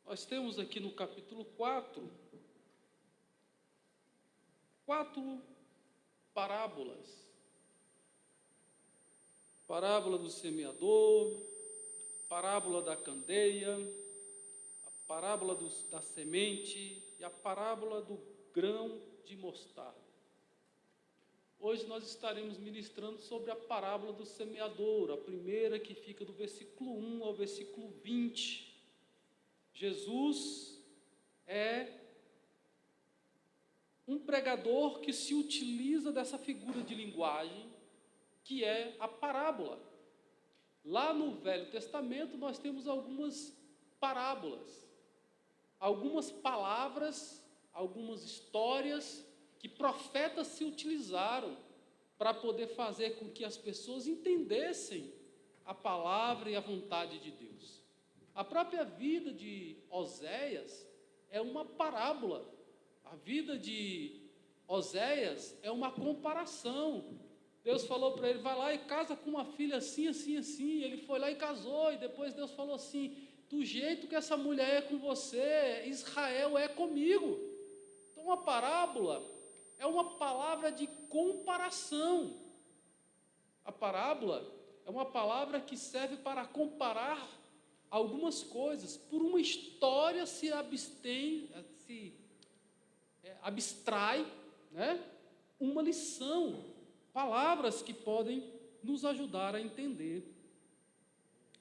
Nós temos aqui no capítulo 4, 4 parábolas. Parábola do semeador, parábola da candeia, a parábola da semente e a parábola do grão de mostarda. Hoje nós estaremos ministrando sobre a parábola do semeador, a primeira que fica do versículo 1 ao versículo 20. Jesus é um pregador que se utiliza dessa figura de linguagem, que é a parábola. Lá no Velho Testamento nós temos algumas parábolas, algumas palavras, algumas histórias que profetas se utilizaram para poder fazer com que as pessoas entendessem a palavra e a vontade de Deus. A própria vida de Oséias é uma parábola. A vida de Oséias é uma comparação. Deus falou para ele, vai lá e casa com uma filha assim, assim, assim. Ele foi lá e casou, e depois Deus falou assim, do jeito que essa mulher é com você, Israel é comigo. Então, uma parábola é uma palavra de comparação. A parábola é uma palavra que serve para comparar algumas coisas. Por uma história se abstrai, né, uma lição, palavras que podem nos ajudar a entender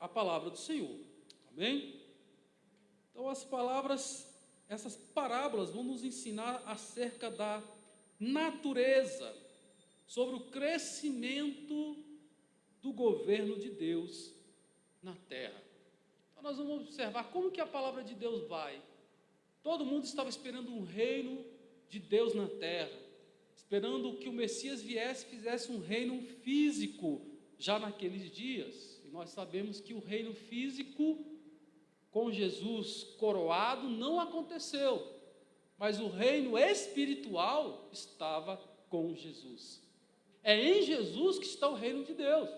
a palavra do Senhor. Amém? Então, essas parábolas vão nos ensinar acerca da natureza, sobre o crescimento do governo de Deus na terra. Então, nós vamos observar como que a palavra de Deus vai. Todo mundo estava esperando um reino de Deus na terra, esperando que o Messias viesse e fizesse um reino físico já naqueles dias. E nós sabemos que o reino físico com Jesus coroado não aconteceu, mas o reino espiritual estava com Jesus. É em Jesus que está o reino de Deus.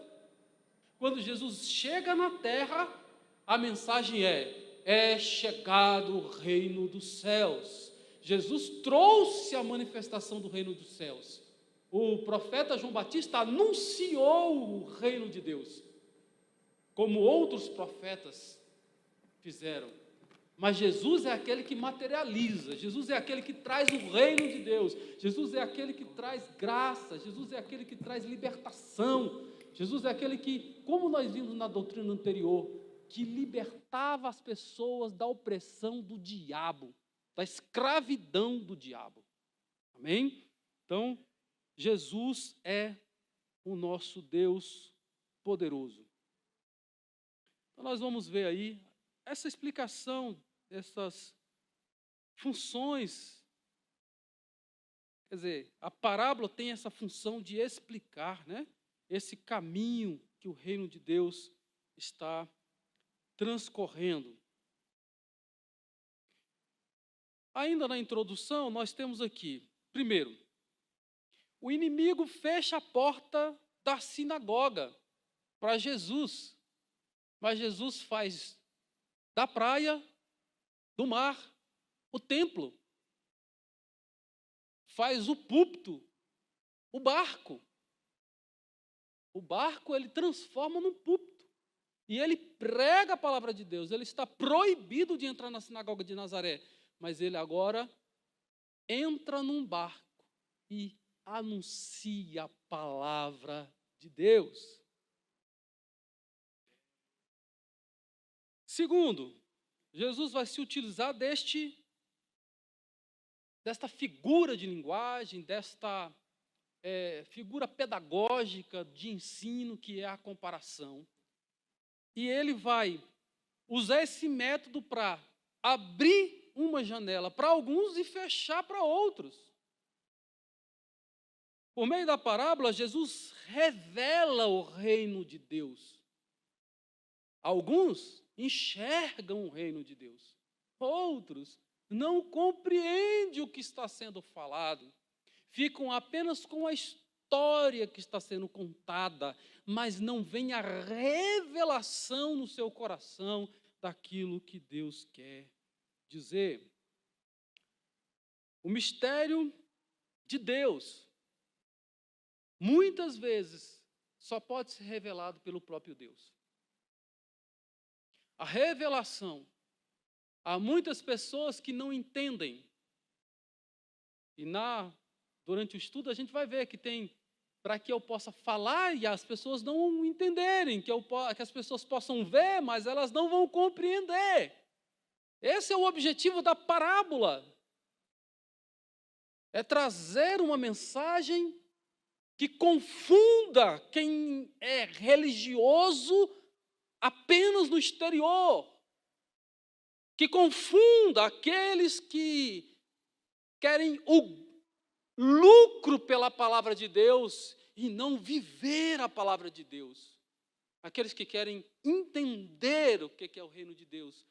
Quando Jesus chega na terra, a mensagem é chegado o reino dos céus. Jesus trouxe a manifestação do reino dos céus. O profeta João Batista anunciou o reino de Deus, como outros profetas fizeram. Mas Jesus é aquele que materializa, Jesus é aquele que traz o reino de Deus, Jesus é aquele que traz graça, Jesus é aquele que traz libertação, Jesus é aquele que, como nós vimos na doutrina anterior, que libertava as pessoas da opressão do diabo, da escravidão do diabo. Amém? Então, Jesus é o nosso Deus poderoso. Então, nós vamos ver aí essa explicação dessas funções. Quer dizer, a parábola tem essa função de explicar, né, esse caminho que o reino de Deus está transcorrendo. Ainda na introdução, nós temos aqui, primeiro, o inimigo fecha a porta da sinagoga para Jesus, mas Jesus faz da praia, do mar, o templo, faz o púlpito, o barco. O barco ele transforma num púlpito. E ele prega a palavra de Deus. Ele está proibido de entrar na sinagoga de Nazaré. Mas ele agora entra num barco e anuncia a palavra de Deus. Segundo, Jesus vai se utilizar desta figura de linguagem, desta figura pedagógica de ensino que é a comparação. E ele vai usar esse método para abrir uma janela para alguns e fechar para outros. Por meio da parábola, Jesus revela o reino de Deus. Alguns enxergam o reino de Deus. Outros não compreendem o que está sendo falado. Ficam apenas com a história que está sendo contada, mas não vem a revelação no seu coração daquilo que Deus quer dizer, o mistério de Deus, muitas vezes, só pode ser revelado pelo próprio Deus. A revelação, há muitas pessoas que não entendem. E durante o estudo a gente vai ver que tem, para que eu possa falar e as pessoas não entenderem, que as pessoas possam ver, mas elas não vão compreender. Esse é o objetivo da parábola. É trazer uma mensagem que confunda quem é religioso apenas no exterior, que confunda aqueles que querem o lucro pela palavra de Deus e não viver a palavra de Deus. Aqueles que querem entender o que é o reino de Deus.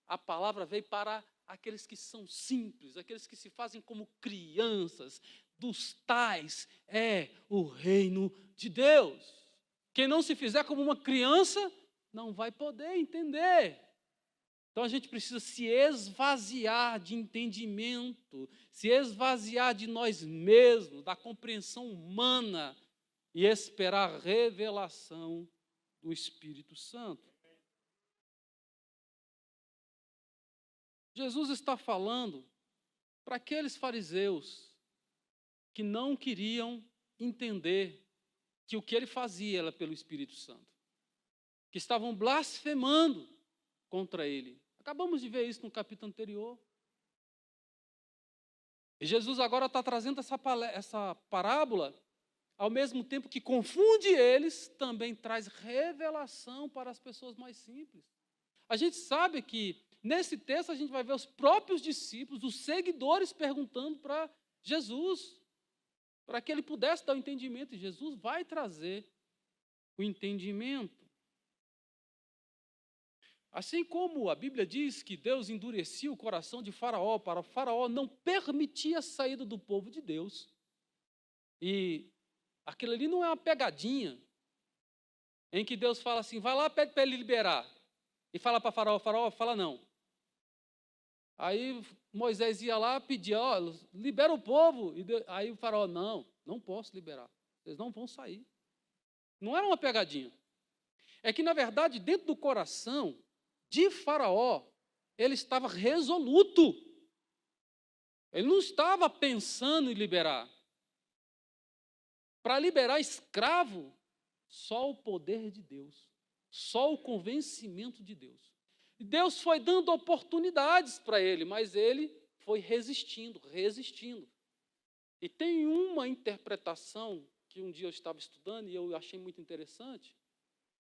A palavra veio para aqueles que são simples, aqueles que se fazem como crianças, dos tais é o reino de Deus. Quem não se fizer como uma criança, não vai poder entender. Então a gente precisa se esvaziar de entendimento, se esvaziar de nós mesmos, da compreensão humana e esperar a revelação do Espírito Santo. Jesus está falando para aqueles fariseus que não queriam entender que o que ele fazia era pelo Espírito Santo, que estavam blasfemando contra ele. Acabamos de ver isso no capítulo anterior. E Jesus agora está trazendo essa parábola, ao mesmo tempo que confunde eles, também traz revelação para as pessoas mais simples. A gente sabe que, nesse texto, a gente vai ver os próprios discípulos, os seguidores, perguntando para Jesus, para que ele pudesse dar o entendimento, e Jesus vai trazer o entendimento. Assim como a Bíblia diz que Deus endurecia o coração de Faraó, para o Faraó não permitir a saída do povo de Deus. E aquilo ali não é uma pegadinha, em que Deus fala assim, vai lá, pede para ele liberar. E fala para Faraó, Faraó fala não. Aí Moisés ia lá, pedia, libera o povo. Aí o Faraó, não posso liberar, vocês não vão sair. Não era uma pegadinha. É que, na verdade, dentro do coração de Faraó, ele estava resoluto. Ele não estava pensando em liberar. Para liberar escravo, só o poder de Deus, só o convencimento de Deus. E Deus foi dando oportunidades para ele, mas ele foi resistindo. E tem uma interpretação que um dia eu estava estudando e eu achei muito interessante,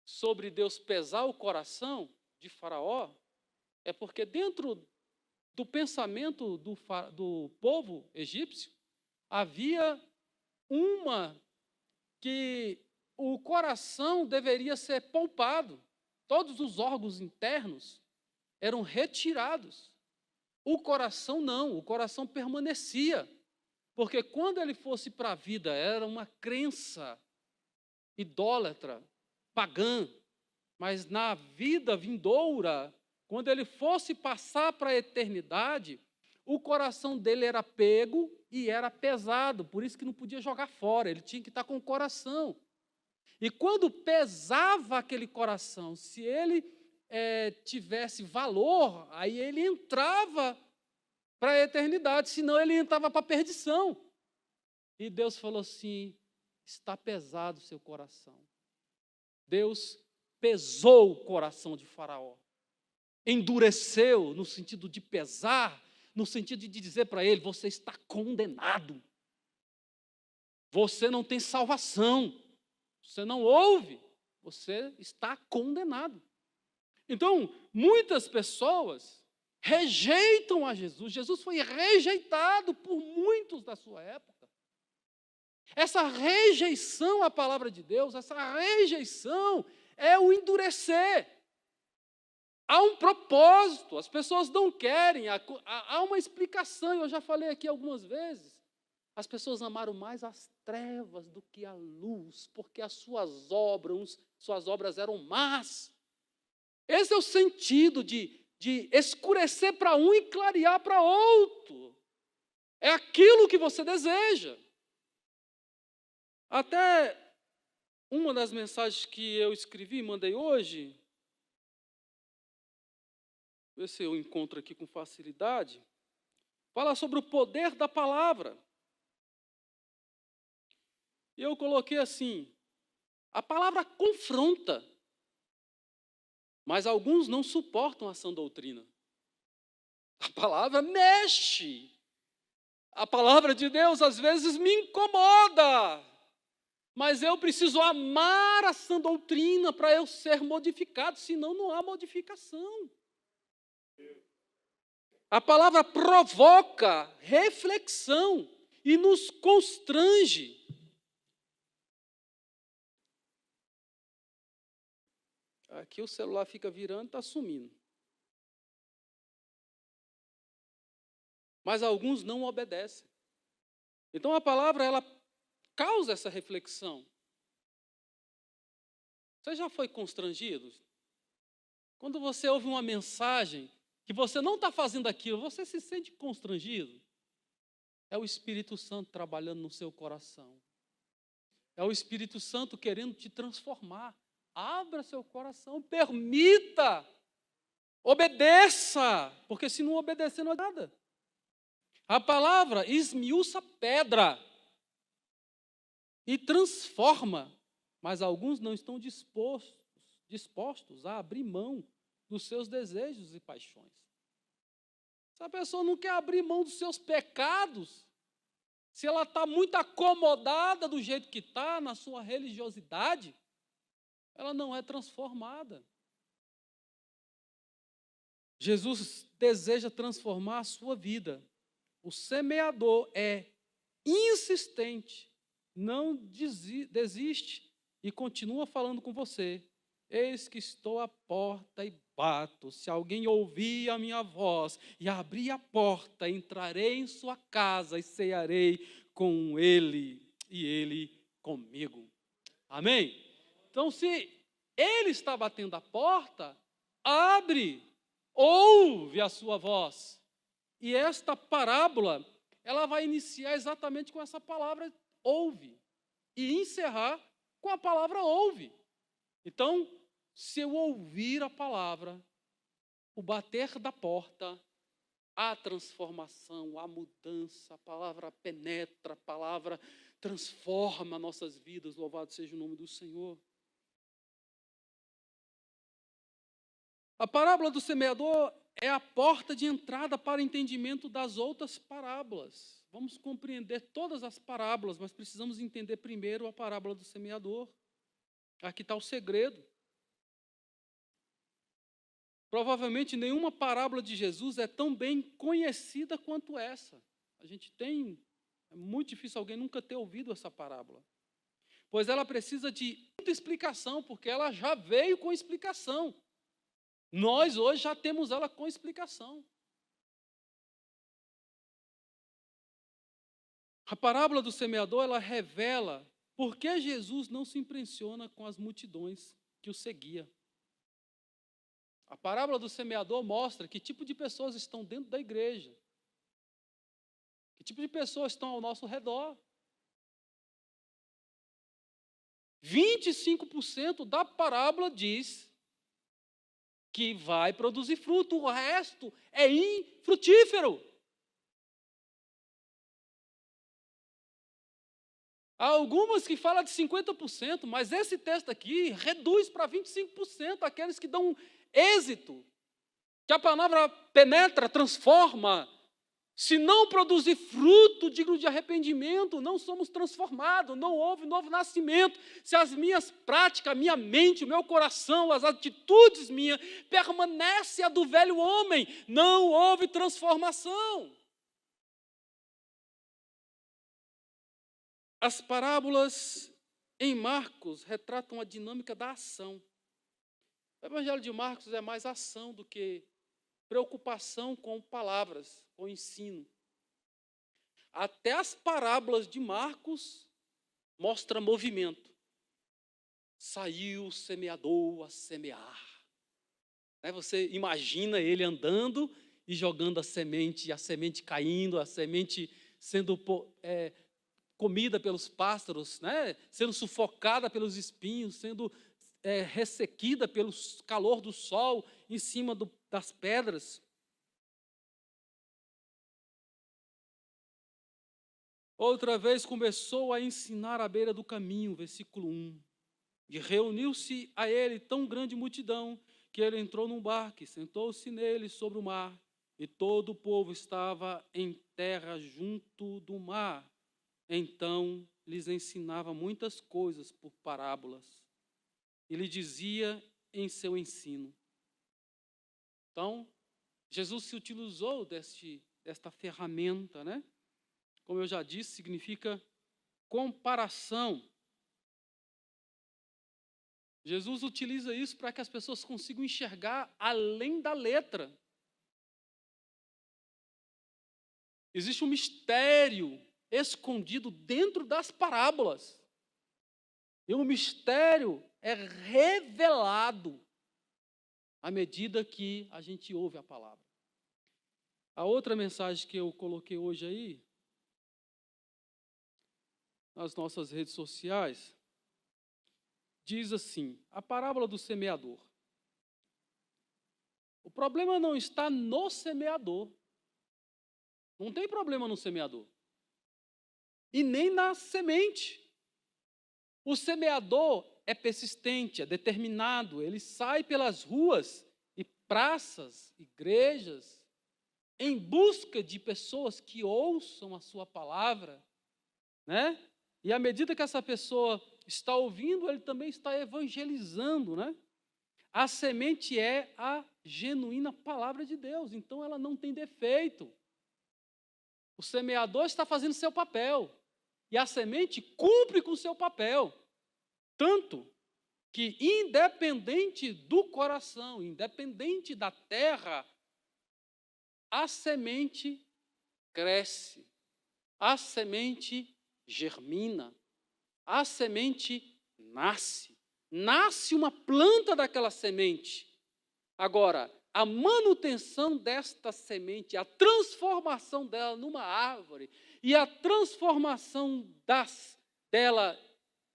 sobre Deus pesar o coração de Faraó, é porque dentro do pensamento do povo egípcio, havia uma que o coração deveria ser poupado, todos os órgãos internos eram retirados. O coração não, o coração permanecia, porque quando ele fosse para a vida, era uma crença idólatra, pagã, mas na vida vindoura, quando ele fosse passar para a eternidade, o coração dele era pego e era pesado, por isso que não podia jogar fora, ele tinha que estar com o coração. E quando pesava aquele coração, se ele tivesse valor, aí ele entrava para a eternidade, senão ele entrava para a perdição. E Deus falou assim, está pesado o seu coração. Deus pesou o coração de Faraó, endureceu no sentido de pesar, no sentido de dizer para ele, você está condenado, você não tem salvação, você não ouve, você está condenado. Então, muitas pessoas rejeitam a Jesus. Jesus foi rejeitado por muitos da sua época. Essa rejeição à palavra de Deus, essa rejeição é o endurecer. Há um propósito, as pessoas não querem, há uma explicação, eu já falei aqui algumas vezes. As pessoas amaram mais as trevas do que a luz, porque as suas obras eram más. Esse é o sentido de de escurecer para um e clarear para outro. É aquilo que você deseja. Até uma das mensagens que eu escrevi e mandei hoje, ver se eu encontro aqui com facilidade, fala sobre o poder da palavra. E eu coloquei assim: a palavra confronta, mas alguns não suportam a sã doutrina. A palavra mexe. A palavra de Deus às vezes me incomoda, mas eu preciso amar a sã doutrina para eu ser modificado, senão não há modificação. A palavra provoca reflexão e nos constrange. Aqui o celular fica virando e está sumindo. Mas alguns não obedecem. Então a palavra, ela causa essa reflexão. Você já foi constrangido? Quando você ouve uma mensagem que você não está fazendo aquilo, você se sente constrangido? É o Espírito Santo trabalhando no seu coração. É o Espírito Santo querendo te transformar. Abra seu coração, permita, obedeça, porque se não obedecer não é nada. A palavra esmiuça pedra e transforma, mas alguns não estão dispostos a abrir mão dos seus desejos e paixões. Se a pessoa não quer abrir mão dos seus pecados, se ela está muito acomodada do jeito que está, na sua religiosidade, ela não é transformada. Jesus deseja transformar a sua vida. O semeador é insistente, não desiste e continua falando com você. Eis que estou à porta e bato. Se alguém ouvir a minha voz e abrir a porta, entrarei em sua casa e cearei com ele e ele comigo. Amém? Então, se ele está batendo a porta, abre, ouve a sua voz. E esta parábola, ela vai iniciar exatamente com essa palavra ouve e encerrar com a palavra ouve. Então, se eu ouvir a palavra, o bater da porta, a transformação, a mudança, a palavra penetra, a palavra transforma nossas vidas, louvado seja o nome do Senhor. A parábola do semeador é a porta de entrada para o entendimento das outras parábolas. Vamos compreender todas as parábolas, mas precisamos entender primeiro a parábola do semeador. Aqui está o segredo. Provavelmente nenhuma parábola de Jesus é tão bem conhecida quanto essa. É muito difícil alguém nunca ter ouvido essa parábola. Pois ela precisa de muita explicação, porque ela já veio com explicação. Nós hoje já temos ela com explicação. A parábola do semeador, ela revela por que Jesus não se impressiona com as multidões que o seguiam. A parábola do semeador mostra que tipo de pessoas estão dentro da igreja, que tipo de pessoas estão ao nosso redor. 25% da parábola diz que vai produzir fruto, o resto é infrutífero. Há algumas que falam de 50%, mas esse texto aqui reduz para 25% aqueles que dão êxito, que a palavra penetra, transforma. Se não produzir fruto digno de arrependimento, não somos transformados, não houve novo nascimento. Se as minhas práticas, a minha mente, o meu coração, as atitudes minhas, permanecem a do velho homem, não houve transformação. As parábolas em Marcos retratam a dinâmica da ação. O Evangelho de Marcos é mais ação do que preocupação com palavras, com ensino. Até as parábolas de Marcos mostram movimento. Saiu o semeador a semear. Né? Você imagina ele andando e jogando a semente caindo, a semente sendo comida pelos pássaros, né? Sendo sufocada pelos espinhos, sendo ressequida pelo calor do sol em cima das pedras. Outra vez começou a ensinar à beira do caminho, versículo 1. E reuniu-se a ele tão grande multidão, que ele entrou num barco e sentou-se nele sobre o mar, e todo o povo estava em terra junto do mar. Então lhes ensinava muitas coisas por parábolas, e lhe dizia em seu ensino. Então, Jesus se utilizou desta ferramenta, né? Como eu já disse, significa comparação. Jesus utiliza isso para que as pessoas consigam enxergar além da letra. Existe um mistério escondido dentro das parábolas. E o mistério é revelado à medida que a gente ouve a palavra. A outra mensagem que eu coloquei hoje aí, nas nossas redes sociais, diz assim: a parábola do semeador. O problema não está no semeador. Não tem problema no semeador. E nem na semente. O semeador é persistente, é determinado. Ele sai pelas ruas e praças, igrejas, em busca de pessoas que ouçam a sua palavra, né? E à medida que essa pessoa está ouvindo, ele também está evangelizando, né? A semente é a genuína palavra de Deus, então ela não tem defeito. O semeador está fazendo seu papel, e a semente cumpre com o seu papel. Tanto que, independente do coração, independente da terra, a semente cresce, a semente germina, a semente nasce uma planta daquela semente. Agora, a manutenção desta semente, a transformação dela numa árvore e a transformação dela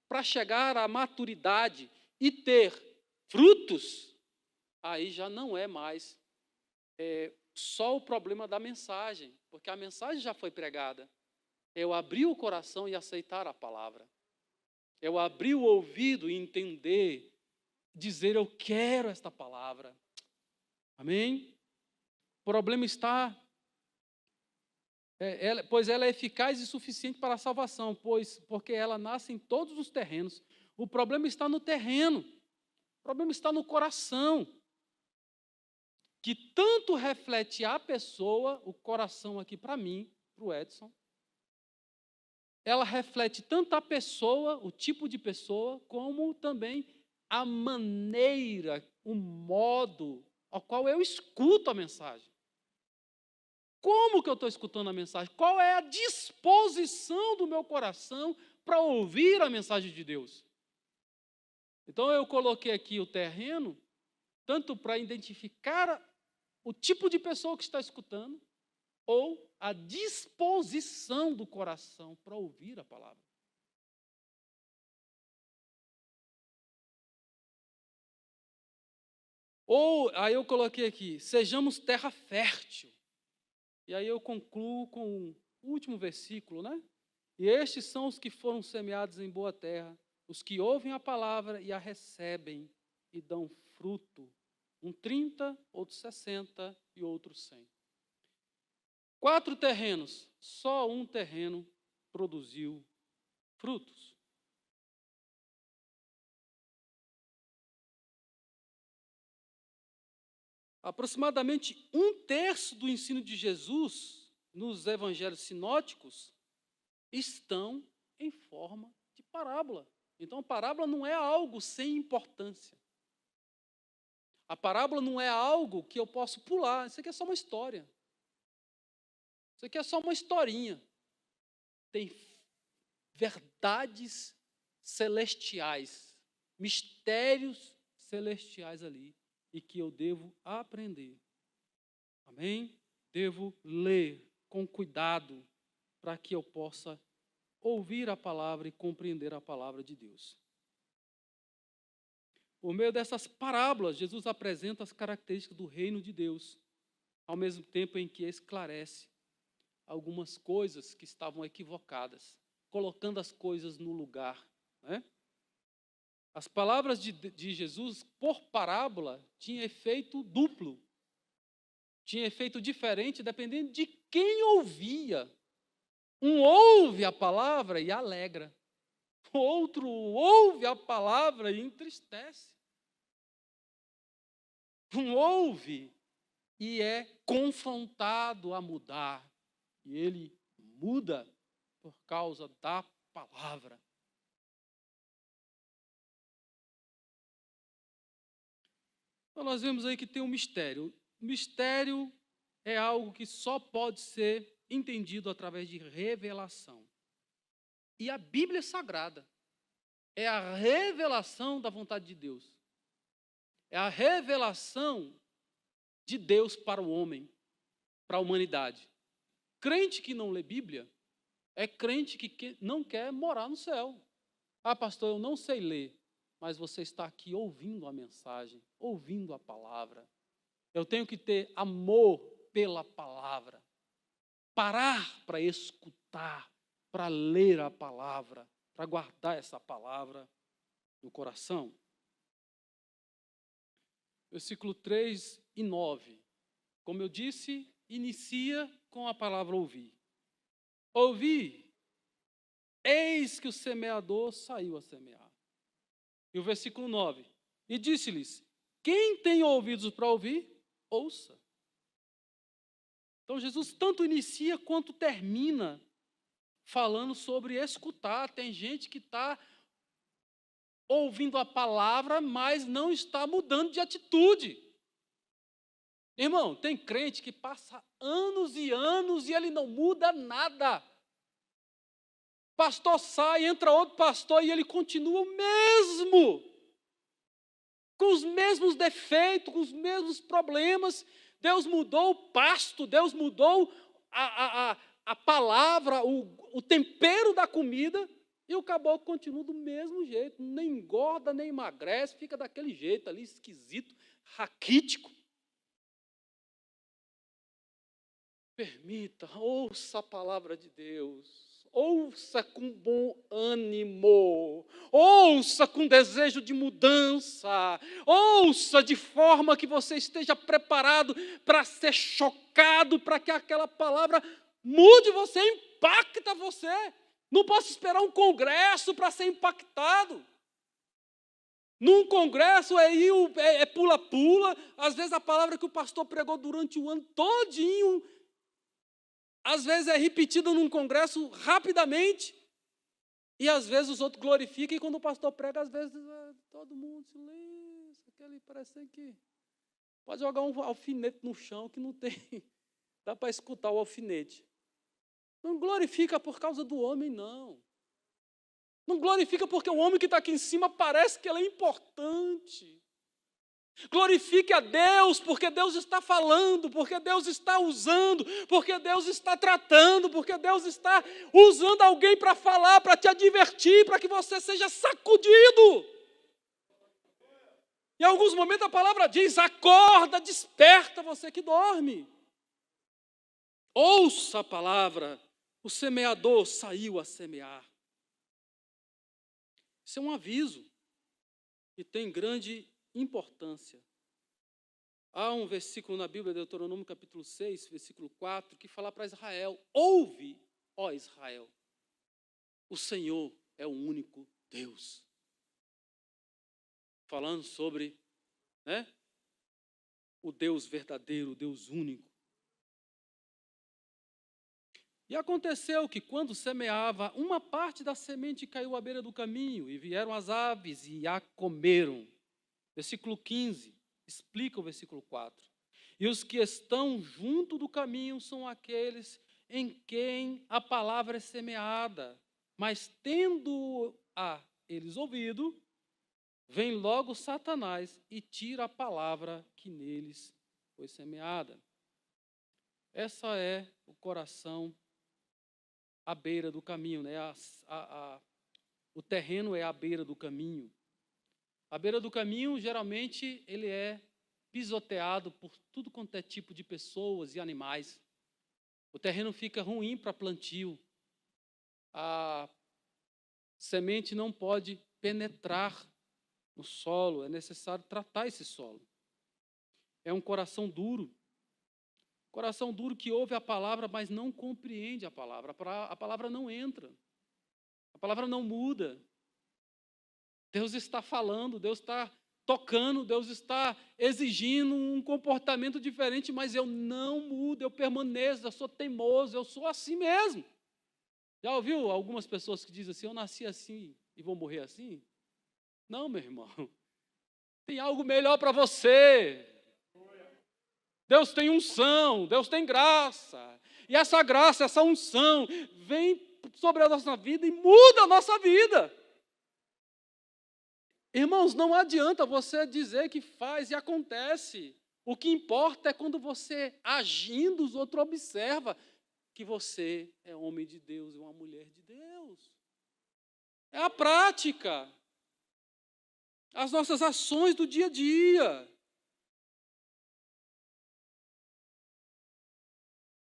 para chegar à maturidade e ter frutos, aí já não é mais só o problema da mensagem, porque a mensagem já foi pregada. Eu abrir o coração e aceitar a palavra. Eu abrir o ouvido e entender, dizer eu quero esta palavra. Amém? O problema está, pois ela é eficaz e suficiente para a salvação, porque ela nasce em todos os terrenos. O problema está no terreno, o problema está no coração, que tanto reflete a pessoa, o coração aqui para mim, para o Edson, ela reflete tanto a pessoa, o tipo de pessoa, como também a maneira, o modo ao qual eu escuto a mensagem. Como que eu estou escutando a mensagem? Qual é a disposição do meu coração para ouvir a mensagem de Deus? Então eu coloquei aqui o terreno, tanto para identificar o tipo de pessoa que está escutando, ou a disposição do coração para ouvir a palavra. Ou, aí eu coloquei aqui, sejamos terra fértil. E aí eu concluo com o último versículo, né? E estes são os que foram semeados em boa terra, os que ouvem a palavra e a recebem e dão fruto. Um 30, outro 60 e outro 100. 4 terrenos, só um terreno produziu frutos. Aproximadamente 1/3 do ensino de Jesus nos evangelhos sinóticos estão em forma de parábola. Então, a parábola não é algo sem importância. A parábola não é algo que eu posso pular. Isso aqui é só uma história. Isso aqui é só uma historinha. Tem verdades celestiais, mistérios celestiais ali. e que eu devo aprender. Amém? Devo ler com cuidado para que eu possa ouvir a palavra e compreender a palavra de Deus. Por meio dessas parábolas, Jesus apresenta as características do reino de Deus, ao mesmo tempo em que esclarece algumas coisas que estavam equivocadas, colocando as coisas no lugar, né? As palavras de Jesus, por parábola, tinham efeito duplo. Tinha efeito diferente dependendo de quem ouvia. Um ouve a palavra e alegra. O outro ouve a palavra e entristece. Um ouve e é confrontado a mudar. E ele muda por causa da palavra. Então nós vemos aí que tem um mistério. O mistério é algo que só pode ser entendido através de revelação. E a Bíblia Sagrada é a revelação da vontade de Deus. É a revelação de Deus para o homem, para a humanidade. Crente que não lê Bíblia é crente que não quer morar no céu. Ah, pastor, eu não sei ler, mas você está aqui ouvindo a mensagem, ouvindo a palavra. Eu tenho que ter amor pela palavra. Parar para escutar, para ler a palavra, para guardar essa palavra no coração. Versículo 3 e 9. Como eu disse, inicia com a palavra ouvir. Ouvi, eis que o semeador saiu a semear. E o versículo 9. E disse-lhes, quem tem ouvidos para ouvir, ouça. Então Jesus tanto inicia quanto termina falando sobre escutar. Tem gente que está ouvindo a palavra, mas não está mudando de atitude. Irmão, tem crente que passa anos e anos e ele não muda nada. Pastor sai, entra outro pastor e ele continua o mesmo. Com os mesmos defeitos, com os mesmos problemas. Deus mudou o pasto, Deus mudou a palavra, o tempero da comida, e o caboclo continua do mesmo jeito, nem engorda, nem emagrece, fica daquele jeito ali, esquisito, raquítico. Permita, ouça a palavra de Deus, ouça com bom ânimo, ouça com desejo de mudança, ouça de forma que você esteja preparado para ser chocado, para que aquela palavra mude você, impacta você. Não posso esperar um congresso para ser impactado. Num congresso é pula-pula, às vezes a palavra que o pastor pregou durante o ano todinho, às vezes é repetida num congresso rapidamente, e às vezes os outros glorificam, e quando o pastor prega, às vezes todo mundo silêncio, aquele parece que pode jogar um alfinete no chão que não tem, dá para escutar o alfinete. Não glorifica por causa do homem, não. Não glorifica porque o homem que está aqui em cima parece que ele é importante. Glorifique a Deus, porque Deus está falando, porque Deus está usando, porque Deus está tratando, porque Deus está usando alguém para falar, para te advertir, para que você seja sacudido. Em alguns momentos a palavra diz, acorda, desperta você que dorme. Ouça a palavra, o semeador saiu a semear. Isso é um aviso que tem grande importância. Há um versículo na Bíblia, Deuteronômio capítulo 6, versículo 4, que fala para Israel, ouve, ó Israel, o Senhor é o único Deus. Falando sobre, o Deus verdadeiro, o Deus único. E aconteceu que quando semeava, uma parte da semente caiu à beira do caminho, e vieram as aves e a comeram. Versículo 15, explica o versículo 4. E os que estão junto do caminho são aqueles em quem a palavra é semeada, mas tendo-a eles ouvido, vem logo Satanás e tira a palavra que neles foi semeada. Essa é o coração à beira do caminho, né? O terreno é à beira do caminho. À beira do caminho, geralmente, ele é pisoteado por tudo quanto é tipo de pessoas e animais. O terreno fica ruim para plantio. A semente não pode penetrar no solo, é necessário tratar esse solo. É um coração duro que ouve a palavra, mas não compreende a palavra. A palavra não entra, a palavra não muda. Deus está falando, Deus está tocando, Deus está exigindo um comportamento diferente, mas eu não mudo, eu permaneço, eu sou teimoso, eu sou assim mesmo. Já ouviu algumas pessoas que dizem assim, eu nasci assim e vou morrer assim? Não, meu irmão. Tem algo melhor para você. Deus tem unção, Deus tem graça. E essa graça, essa unção, vem sobre a nossa vida e muda a nossa vida. Irmãos, não adianta você dizer que faz e acontece. O que importa é quando você, agindo, os outros observam que você é homem de Deus e uma mulher de Deus. É a prática. As nossas ações do dia a dia.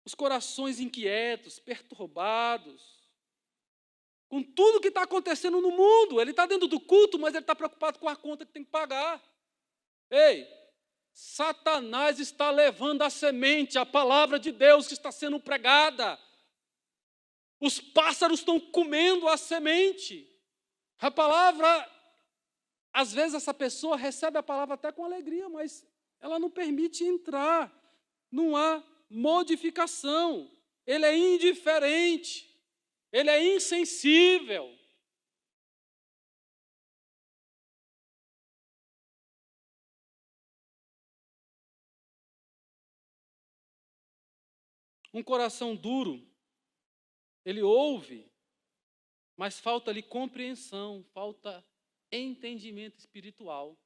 Os corações inquietos, perturbados, com tudo que está acontecendo no mundo. Ele está dentro do culto, mas ele está preocupado com a conta que tem que pagar. Ei, Satanás está levando a semente, a palavra de Deus que está sendo pregada. Os pássaros estão comendo a semente. A palavra, às vezes essa pessoa recebe a palavra até com alegria, mas ela não permite entrar. Não há modificação. Ele é indiferente. Ele é insensível. Um coração duro, ele ouve, mas falta-lhe compreensão, falta entendimento espiritual.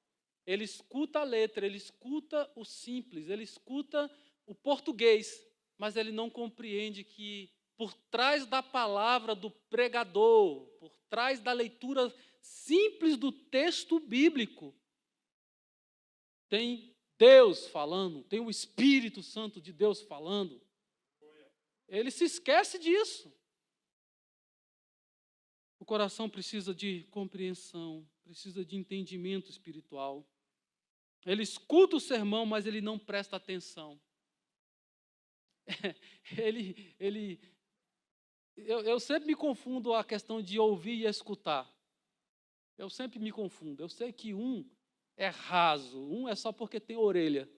Ele escuta a letra, ele escuta o simples, ele escuta o português, mas ele não compreende que por trás da palavra do pregador, por trás da leitura simples do texto bíblico, tem Deus falando, tem o Espírito Santo de Deus falando. Ele se esquece disso. O coração precisa de compreensão, precisa de entendimento espiritual. Ele escuta o sermão, mas ele não presta atenção. Eu sempre me confundo a questão de ouvir e escutar. Eu sempre me confundo. Eu sei que um é raso, um é só porque tem orelha.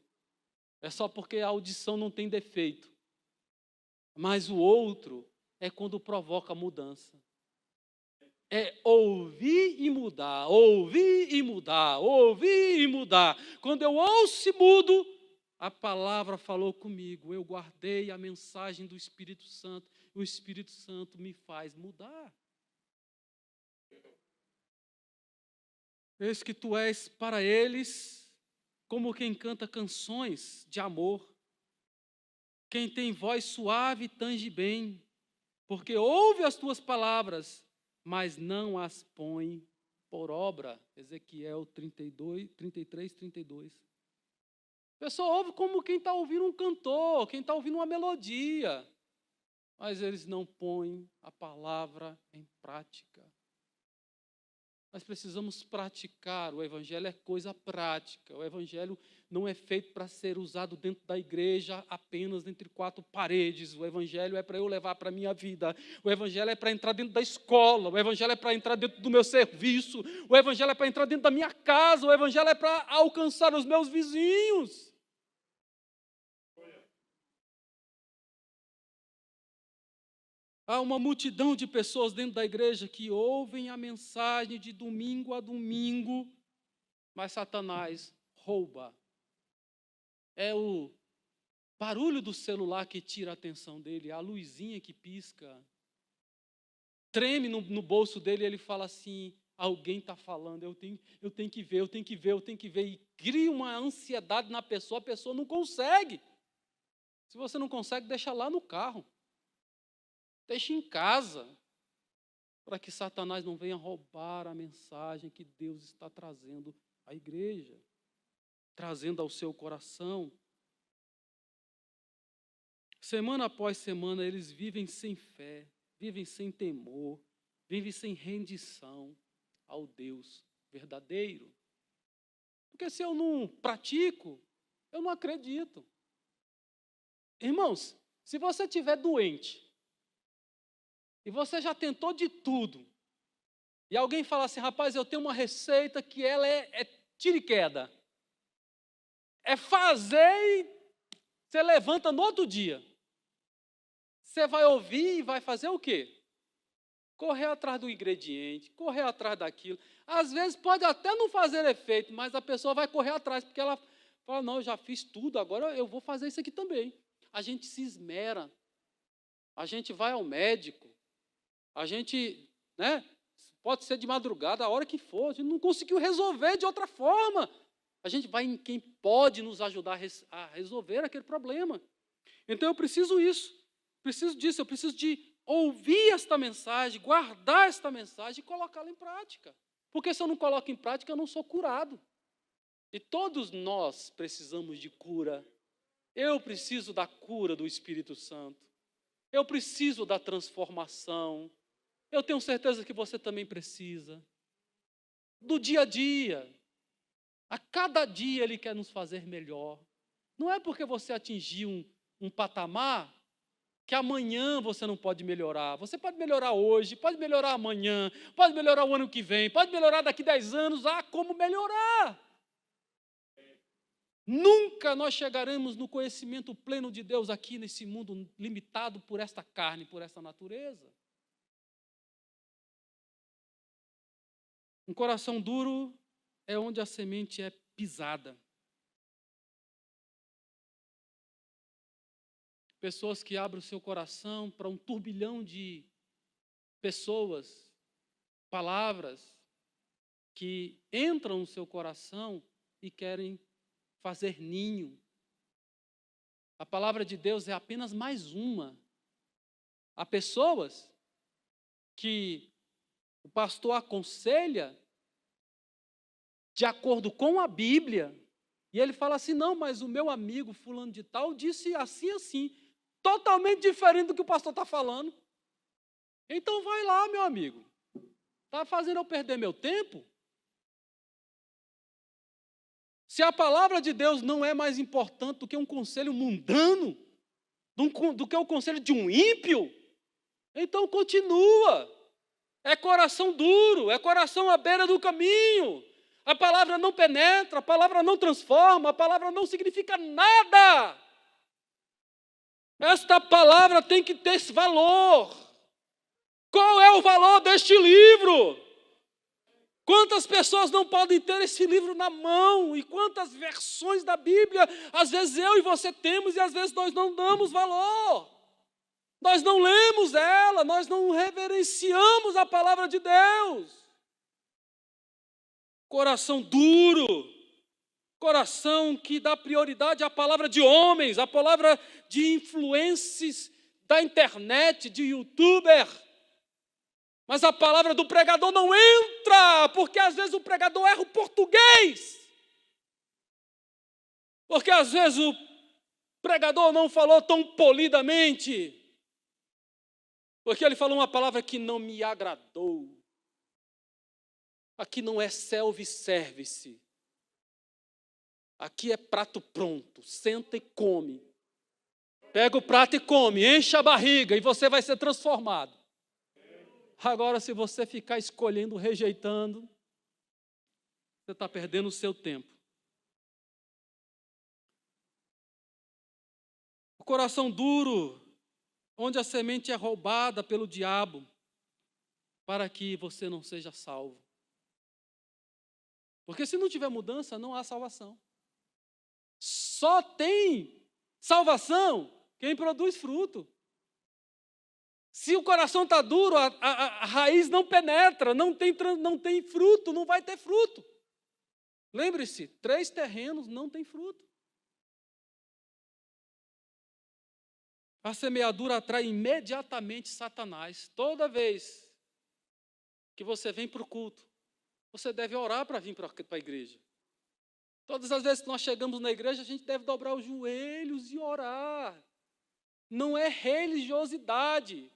É só porque a audição não tem defeito. Mas o outro é quando provoca mudança. É ouvir e mudar, ouvir e mudar, ouvir e mudar. Quando eu ouço e mudo, a palavra falou comigo. Eu guardei a mensagem do Espírito Santo. O Espírito Santo me faz mudar. Eis que tu és para eles como quem canta canções de amor. Quem tem voz suave tange bem, porque ouve as tuas palavras, mas não as põe por obra. Ezequiel 33, 32. A pessoa ouve como quem está ouvindo um cantor, quem está ouvindo uma melodia, mas eles não põem a palavra em prática. Nós precisamos praticar, o Evangelho é coisa prática, o Evangelho não é feito para ser usado dentro da igreja apenas entre quatro paredes, o Evangelho é para eu levar para a minha vida, o Evangelho é para entrar dentro da escola, o Evangelho é para entrar dentro do meu serviço, o Evangelho é para entrar dentro da minha casa, o Evangelho é para alcançar os meus vizinhos. Há uma multidão de pessoas dentro da igreja que ouvem a mensagem de domingo a domingo, mas Satanás rouba. É o barulho do celular que tira a atenção dele, a luzinha que pisca. Treme no bolso dele e ele fala assim, alguém está falando, eu tenho que ver, eu tenho que ver, eu tenho que ver, e cria uma ansiedade na pessoa, a pessoa não consegue. Se você não consegue, deixa lá no carro, deixa em casa, para que Satanás não venha roubar a mensagem que Deus está trazendo à igreja, trazendo ao seu coração. Semana após semana, eles vivem sem fé, vivem sem temor, vivem sem rendição ao Deus verdadeiro. Porque se eu não pratico, eu não acredito. Irmãos, se você estiver doente, e você já tentou de tudo, e alguém fala assim, rapaz, eu tenho uma receita que ela é tiro e queda. É fazer e você levanta no outro dia. Você vai ouvir e vai fazer o quê? Correr atrás do ingrediente, correr atrás daquilo. Às vezes pode até não fazer efeito, mas a pessoa vai correr atrás, porque ela fala, não, eu já fiz tudo, agora eu vou fazer isso aqui também. A gente se esmera, a gente vai ao médico, a gente, pode ser de madrugada, a hora que for, a gente não conseguiu resolver de outra forma. A gente vai em quem pode nos ajudar a resolver aquele problema. Então eu preciso disso, eu preciso de ouvir esta mensagem, guardar esta mensagem e colocá-la em prática. Porque se eu não coloco em prática, eu não sou curado. E todos nós precisamos de cura. Eu preciso da cura do Espírito Santo. Eu preciso da transformação. Eu tenho certeza que você também precisa. Do dia a dia. A cada dia Ele quer nos fazer melhor. Não é porque você atingiu um patamar que amanhã você não pode melhorar. Você pode melhorar hoje, pode melhorar amanhã, pode melhorar o ano que vem, pode melhorar daqui 10 anos. Há como melhorar. Nunca nós chegaremos no conhecimento pleno de Deus aqui nesse mundo limitado por esta carne, por esta natureza. Um coração duro é onde a semente é pisada. Pessoas que abrem o seu coração para um turbilhão de pessoas, palavras que entram no seu coração e querem fazer ninho. A palavra de Deus é apenas mais uma. Há pessoas que o pastor aconselha de acordo com a Bíblia, e ele fala assim, não, mas o meu amigo fulano de tal disse assim, assim, totalmente diferente do que o pastor está falando. Então vai lá, meu amigo. Está fazendo eu perder meu tempo? Se a palavra de Deus não é mais importante do que um conselho mundano, do que o conselho de um ímpio, então continua. É coração duro, é coração à beira do caminho. A palavra não penetra, a palavra não transforma, a palavra não significa nada. Esta palavra tem que ter esse valor. Qual é o valor deste livro? Quantas pessoas não podem ter esse livro na mão? E quantas versões da Bíblia, às vezes eu e você temos, e às vezes nós não damos valor. Nós não lemos ela, nós não reverenciamos a palavra de Deus. Coração duro, coração que dá prioridade à palavra de homens, à palavra de influências da internet, de youtuber. Mas a palavra do pregador não entra, porque às vezes o pregador erra o português. Porque às vezes o pregador não falou tão polidamente. Porque ele falou uma palavra que não me agradou. Aqui não é self-service. Aqui é prato pronto. Senta e come. Pega o prato e come, enche a barriga e você vai ser transformado. Agora, se você ficar escolhendo, rejeitando, você está perdendo o seu tempo. O coração duro, onde a semente é roubada pelo diabo, para que você não seja salvo. Porque se não tiver mudança, não há salvação. Só tem salvação quem produz fruto. Se o coração está duro, a raiz não penetra, não tem fruto, não vai ter fruto. Lembre-se, 3 terrenos não tem fruto. A semeadura atrai imediatamente Satanás. Toda vez que você vem para o culto, você deve orar para vir para a igreja. Todas as vezes que nós chegamos na igreja, a gente deve dobrar os joelhos e orar. Não é religiosidade.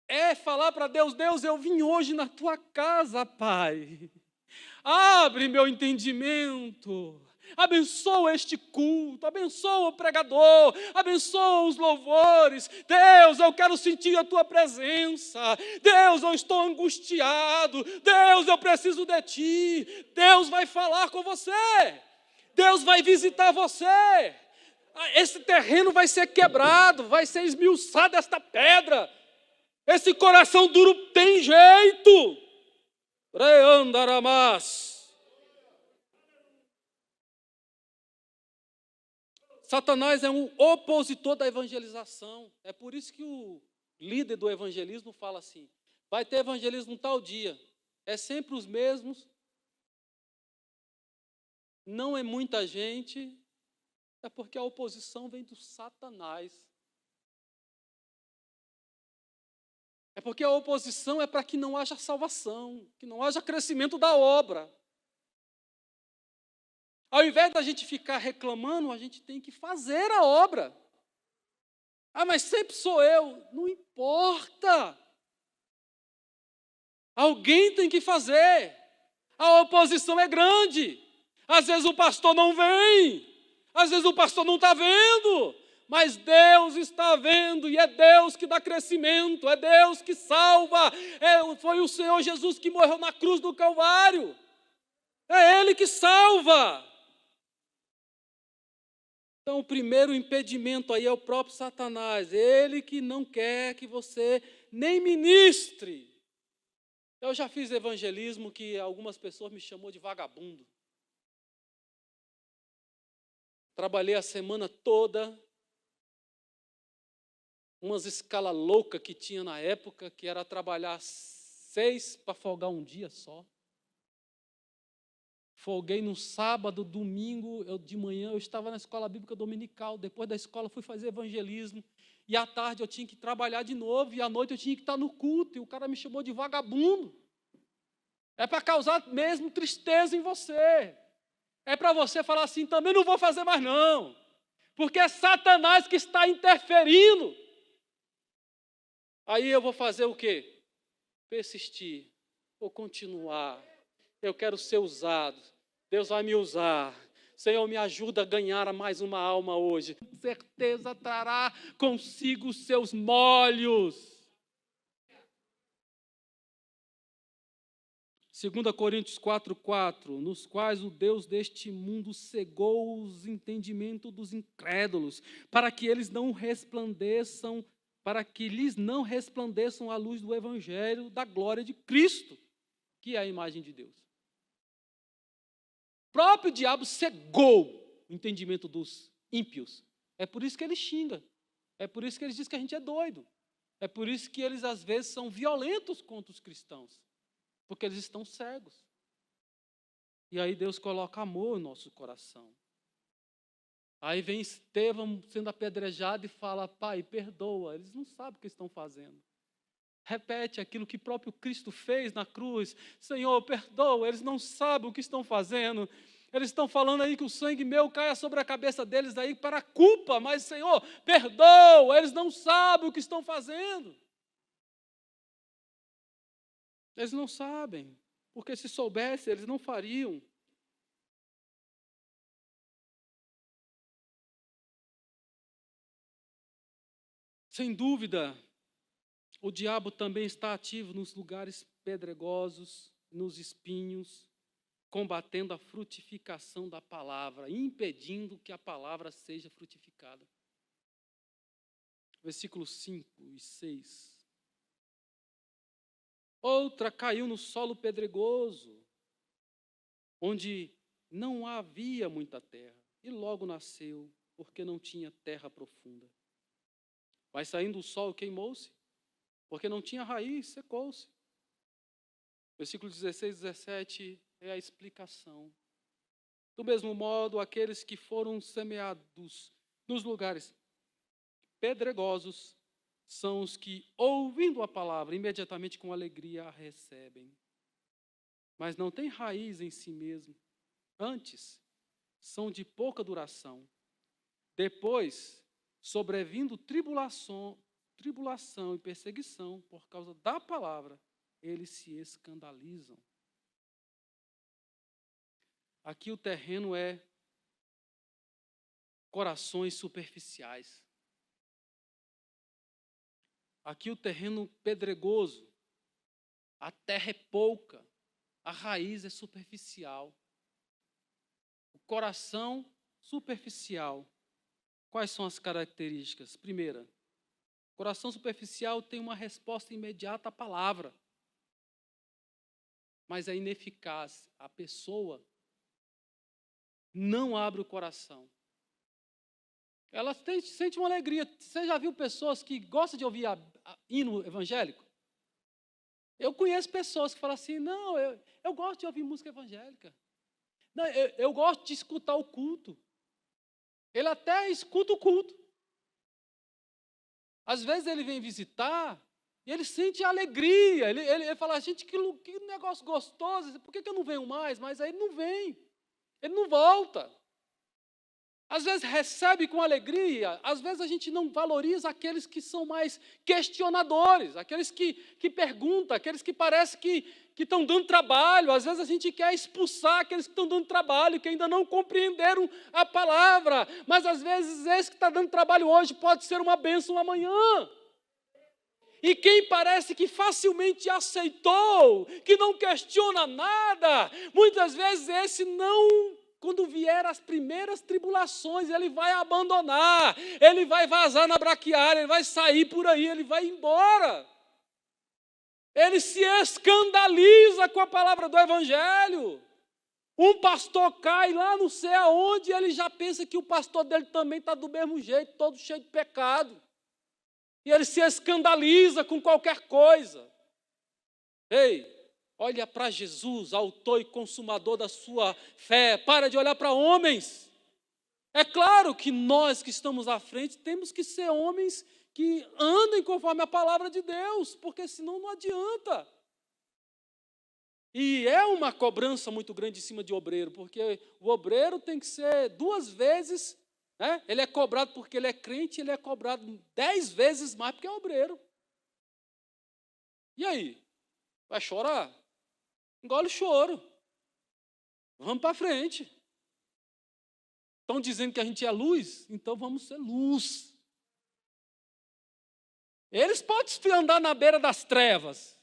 É falar para Deus, Deus, eu vim hoje na tua casa, Pai. Abre meu entendimento. Abençoa este culto, abençoa o pregador, abençoa os louvores. Deus, eu quero sentir a tua presença. Deus, eu estou angustiado. Deus, eu preciso de ti. Deus vai falar com você. Deus vai visitar você. Esse terreno vai ser quebrado, vai ser esmiuçado esta pedra. Esse coração duro tem jeito. Reandaramas. Satanás é um opositor da evangelização. É por isso que o líder do evangelismo fala assim: vai ter evangelismo tal dia. É sempre os mesmos. Não é muita gente. É porque a oposição vem do Satanás. É porque a oposição é para que não haja salvação, que não haja crescimento da obra. Ao invés da gente ficar reclamando, a gente tem que fazer a obra. Ah, mas sempre sou eu. Não importa. Alguém tem que fazer. A oposição é grande. Às vezes o pastor não vem. Às vezes o pastor não está vendo. Mas Deus está vendo e é Deus que dá crescimento, é Deus que salva. Foi o Senhor Jesus que morreu na cruz do Calvário. É Ele que salva. Então o primeiro impedimento aí é o próprio Satanás. Ele que não quer que você nem ministre. Eu já fiz evangelismo que algumas pessoas me chamou de vagabundo. Trabalhei a semana toda. Umas escalas loucas que tinha na época, que era trabalhar 6 para folgar um dia só. Folguei no sábado, domingo, de manhã eu estava na escola bíblica dominical, depois da escola fui fazer evangelismo, e à tarde eu tinha que trabalhar de novo, e à noite eu tinha que estar no culto, e o cara me chamou de vagabundo. É para causar mesmo tristeza em você. É para você falar assim, também não vou fazer mais não, porque é Satanás que está interferindo. Aí eu vou fazer o quê? Persistir, vou continuar. Eu quero ser usado. Deus vai me usar. Senhor, me ajuda a ganhar mais uma alma hoje. Com certeza trará consigo os seus molhos. 2 Coríntios 4:4, nos quais o Deus deste mundo cegou os entendimentos dos incrédulos, para que lhes não resplandeçam a luz do evangelho da glória de Cristo, que é a imagem de Deus. O próprio diabo cegou o entendimento dos ímpios. É por isso que ele xinga. É por isso que ele diz que a gente é doido. É por isso que eles às vezes são violentos contra os cristãos. Porque eles estão cegos. E aí Deus coloca amor no nosso coração. Aí vem Estevão sendo apedrejado e fala, Pai, perdoa. Eles não sabem o que estão fazendo. Repete aquilo que próprio Cristo fez na cruz. Senhor, perdoa. Eles não sabem o que estão fazendo. Eles estão falando aí que o sangue meu caia sobre a cabeça deles aí para a culpa. Mas, Senhor, perdoa. Eles não sabem o que estão fazendo. Eles não sabem. Porque se soubessem, eles não fariam. Sem dúvida, o diabo também está ativo nos lugares pedregosos, nos espinhos, combatendo a frutificação da palavra, impedindo que a palavra seja frutificada. Versículos 5 e 6. Outra caiu no solo pedregoso, onde não havia muita terra, e logo nasceu, porque não tinha terra profunda. Vai saindo o sol, queimou-se, porque não tinha raiz, secou-se. Versículo 16 e 17 é a explicação. Do mesmo modo, aqueles que foram semeados nos lugares pedregosos são os que, ouvindo a palavra, imediatamente com alegria a recebem. Mas não têm raiz em si mesmo. Antes, são de pouca duração. Depois, sobrevindo tribulação e perseguição por causa da palavra, eles se escandalizam. Aqui o terreno é corações superficiais. Aqui o terreno pedregoso, a terra é pouca, a raiz é superficial. O coração superficial. Quais são as características? Primeira, o coração superficial tem uma resposta imediata à palavra, mas é ineficaz. A pessoa não abre o coração. Ela sente uma alegria. Você já viu pessoas que gostam de ouvir hino evangélico? Eu conheço pessoas que falam assim, não, eu gosto de ouvir música evangélica. Não, eu gosto de escutar o culto. Ele até escuta o culto. Às vezes ele vem visitar e ele sente alegria. Ele fala, gente, que negócio gostoso. Por que eu não venho mais? Mas aí ele não vem. Ele não volta. Às vezes recebe com alegria, às vezes a gente não valoriza aqueles que são mais questionadores, aqueles que perguntam, aqueles que parece que estão dando trabalho. Às vezes a gente quer expulsar aqueles que estão dando trabalho, que ainda não compreenderam a palavra, mas às vezes esse que está dando trabalho hoje pode ser uma bênção amanhã. E quem parece que facilmente aceitou, que não questiona nada, muitas vezes esse não... Quando vier as primeiras tribulações, ele vai abandonar, ele vai vazar na braquiária, ele vai sair por aí, ele vai embora. Ele se escandaliza com a palavra do Evangelho. Um pastor cai lá não sei aonde, e ele já pensa que o pastor dele também está do mesmo jeito, todo cheio de pecado. E ele se escandaliza com qualquer coisa. Ei! Olha para Jesus, autor e consumador da sua fé. Para de olhar para homens. É claro que nós que estamos à frente temos que ser homens que andem conforme a palavra de Deus, porque senão não adianta. E é uma cobrança muito grande em cima de obreiro, porque o obreiro tem que ser 2 vezes, né? Ele é cobrado porque ele é crente, ele é cobrado 10 vezes mais porque é obreiro. E aí? Vai chorar? Engole o choro. Vamos para frente. Estão dizendo que a gente é luz? Então vamos ser luz. Eles podem andar na beira das trevas,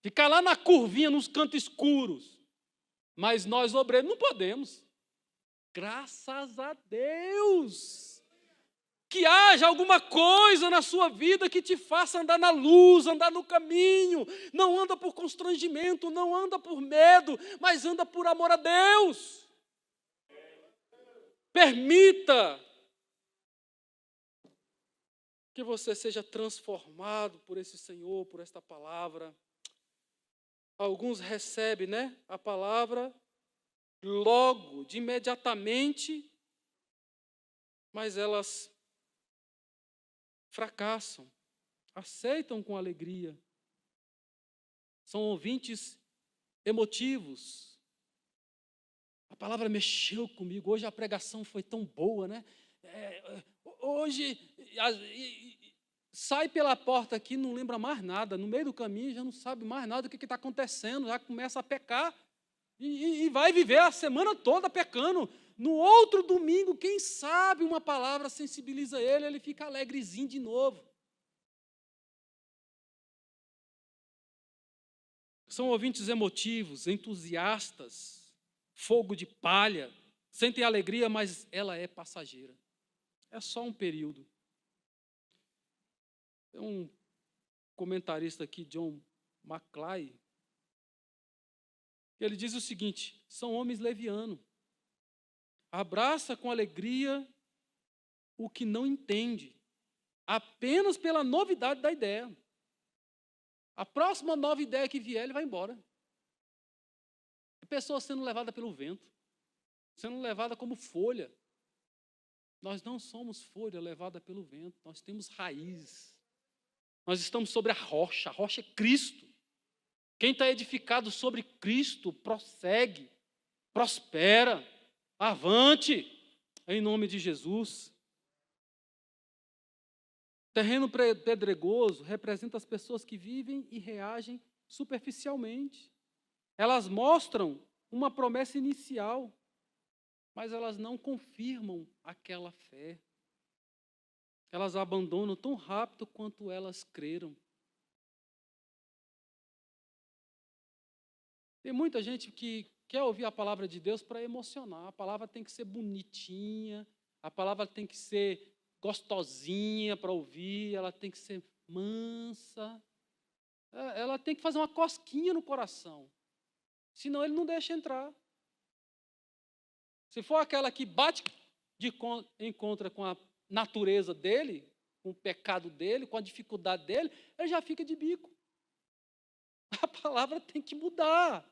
ficar lá na curvinha, nos cantos escuros. Mas nós, obreiros, não podemos. Graças a Deus. Que haja alguma coisa na sua vida que te faça andar na luz, andar no caminho. Não anda por constrangimento, não anda por medo, mas anda por amor a Deus. Permita que você seja transformado por esse Senhor, por esta palavra. Alguns recebem, a palavra logo, de imediatamente, mas elas fracassam, aceitam com alegria, são ouvintes emotivos. A palavra mexeu comigo, hoje a pregação foi tão boa, hoje sai pela porta aqui, não lembra mais nada, no meio do caminho já não sabe mais nada do que está acontecendo, já começa a pecar, e vai viver a semana toda pecando. No outro domingo, quem sabe uma palavra sensibiliza ele fica alegrezinho de novo. São ouvintes emotivos, entusiastas, fogo de palha, sentem alegria, mas ela é passageira. É só um período. Tem um comentarista aqui, John McClay, ele diz o seguinte: são homens levianos. Abraça com alegria o que não entende apenas pela novidade da ideia. A próxima nova ideia que vier, ele vai embora. A pessoa sendo levada pelo vento, sendo levada como folha. Nós não somos folha levada pelo vento, nós temos raízes. Nós estamos sobre a rocha é Cristo. Quem está edificado sobre Cristo, prossegue, prospera, avante, em nome de Jesus. Terreno pedregoso representa as pessoas que vivem e reagem superficialmente. Elas mostram uma promessa inicial, mas elas não confirmam aquela fé. Elas abandonam tão rápido quanto elas creram. Tem muita gente que quer ouvir a palavra de Deus para emocionar. A palavra tem que ser bonitinha, a palavra tem que ser gostosinha para ouvir, ela tem que ser mansa. Ela tem que fazer uma cosquinha no coração. Senão ele não deixa entrar. Se for aquela que bate de encontra com a natureza dele, com o pecado dele, com a dificuldade dele, ele já fica de bico. A palavra tem que mudar.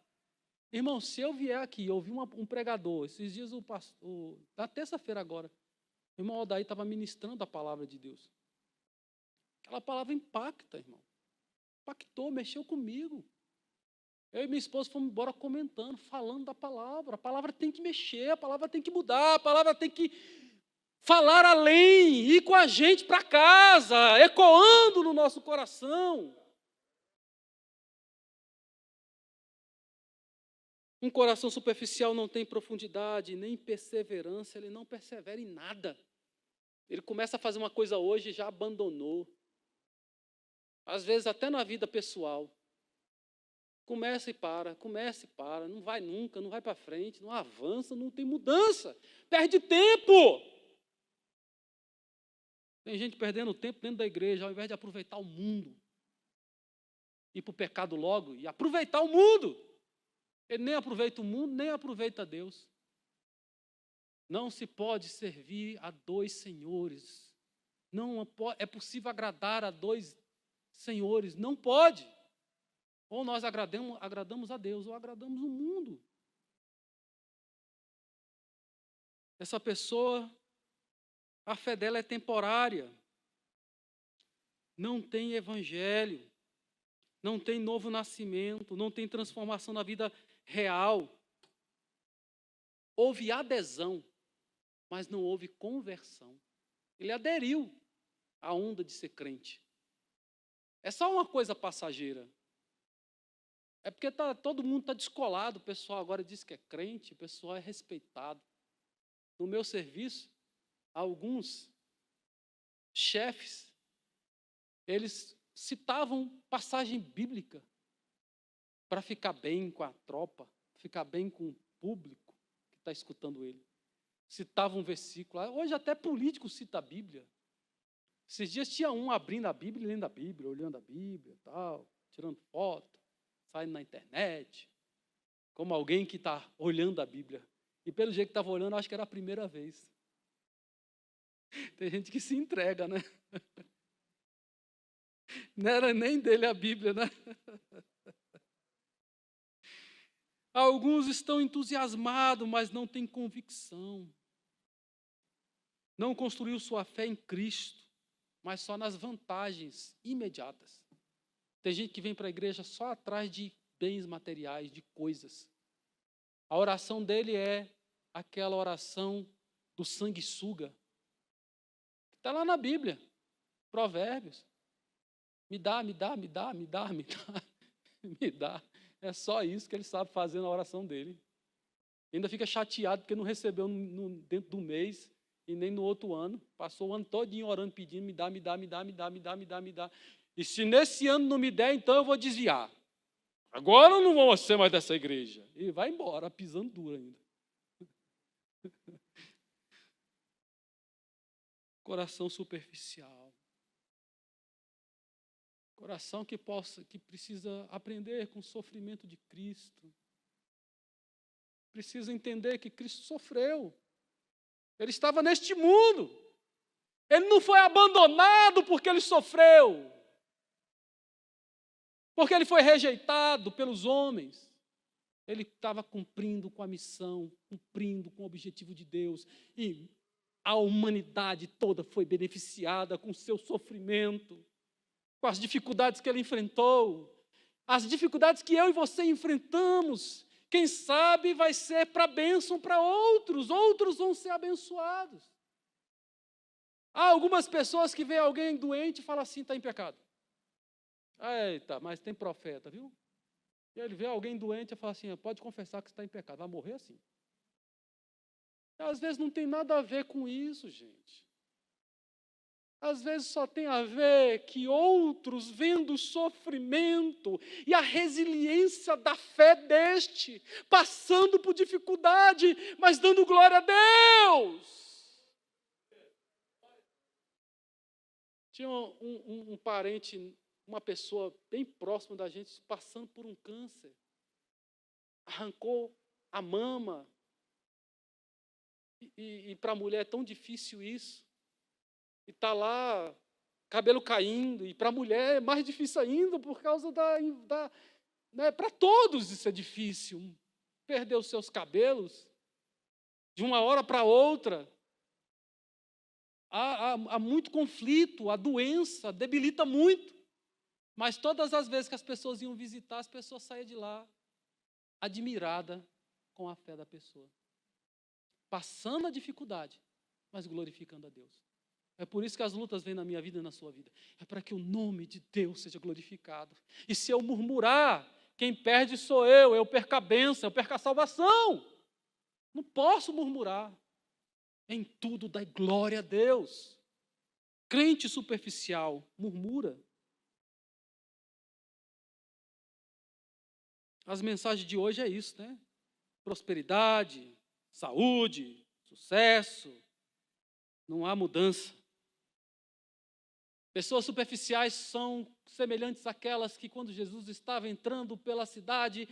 Irmão, se eu vier aqui, eu ouvi um pregador, esses dias na terça-feira agora, o irmão Odaí estava ministrando a palavra de Deus. Aquela palavra impacta, irmão. Impactou, mexeu comigo. Eu e minha esposa fomos embora comentando, falando da palavra. A palavra tem que mexer, a palavra tem que mudar, a palavra tem que falar além, ir com a gente para casa, ecoando no nosso coração. Um coração superficial não tem profundidade, nem perseverança, ele não persevera em nada. Ele começa a fazer uma coisa hoje e já abandonou. Às vezes até na vida pessoal. Começa e para, não vai nunca, não vai para frente, não avança, não tem mudança, perde tempo. Tem gente perdendo tempo dentro da igreja, ao invés de aproveitar o mundo, ir para o pecado logo e aproveitar o mundo. Ele nem aproveita o mundo, nem aproveita Deus. Não se pode servir a dois senhores. Não é possível agradar a dois senhores, não pode. Ou nós agradamos a Deus, ou agradamos o mundo. Essa pessoa, a fé dela é temporária. Não tem evangelho. Não tem novo nascimento. Não tem transformação na vida real. Houve adesão, mas não houve conversão. Ele aderiu à onda de ser crente. É só uma coisa passageira. É porque todo mundo está descolado, o pessoal agora diz que é crente, o pessoal é respeitado. No meu serviço, alguns chefes, eles citavam passagem bíblica para ficar bem com a tropa, ficar bem com o público que está escutando ele. Citavam um versículo, hoje até político cita a Bíblia. Esses dias tinha um abrindo a Bíblia, lendo a Bíblia, olhando a Bíblia, tal, tirando foto, saindo na internet, como alguém que está olhando a Bíblia. E pelo jeito que estava olhando, acho que era a primeira vez. Tem gente que se entrega, né? Não era nem dele a Bíblia, né? Alguns estão entusiasmados, mas não têm convicção. Não construiu sua fé em Cristo, mas só nas vantagens imediatas. Tem gente que vem para a igreja só atrás de bens materiais, de coisas. A oração dele é aquela oração do sanguessuga. Está lá na Bíblia, Provérbios. Me dá, me dá, me dá, me dá, me dá, me dá. É só isso que ele sabe fazer na oração dele. Ainda fica chateado porque não recebeu dentro do mês e nem no outro ano. Passou o ano todinho orando, pedindo, me dá, me dá, me dá, me dá, me dá, me dá, me dá. E se nesse ano não me der, então eu vou desviar. Agora eu não vou ser mais dessa igreja. E vai embora, pisando duro ainda. Coração superficial. Coração que precisa aprender com o sofrimento de Cristo. Precisa entender que Cristo sofreu. Ele estava neste mundo. Ele não foi abandonado porque ele sofreu, porque ele foi rejeitado pelos homens. Ele estava cumprindo com a missão, cumprindo com o objetivo de Deus. E a humanidade toda foi beneficiada com o seu sofrimento, com as dificuldades que ele enfrentou, as dificuldades que eu e você enfrentamos. Quem sabe vai ser para bênção para outros vão ser abençoados. Há algumas pessoas que veem alguém doente e falam assim, está em pecado. Eita, mas tem profeta, viu? E ele vê alguém doente e fala assim, pode confessar que está em pecado, vai morrer assim. Às vezes não tem nada a ver com isso, gente. Às vezes só tem a ver que outros, vendo o sofrimento e a resiliência da fé deste, passando por dificuldade, mas dando glória a Deus. Tinha um parente, uma pessoa bem próxima da gente, passando por um câncer. Arrancou a mama. E para a mulher é tão difícil isso. E está lá, cabelo caindo. E para a mulher é mais difícil ainda, por causa né, para todos isso é difícil. Perder os seus cabelos, de uma hora para outra. Há muito conflito, a doença debilita muito. Mas todas as vezes que as pessoas iam visitar, as pessoas saíam de lá admiradas com a fé da pessoa. Passando a dificuldade, mas glorificando a Deus. É por isso que as lutas vêm na minha vida e na sua vida. É para que o nome de Deus seja glorificado. E se eu murmurar, quem perde sou eu perco a bênção, eu perco a salvação. Não posso murmurar. Em tudo dai glória a Deus. Crente superficial murmura. As mensagens de hoje é isso, né? Prosperidade, saúde, sucesso. Não há mudança. Pessoas superficiais são semelhantes àquelas que, quando Jesus estava entrando pela cidade,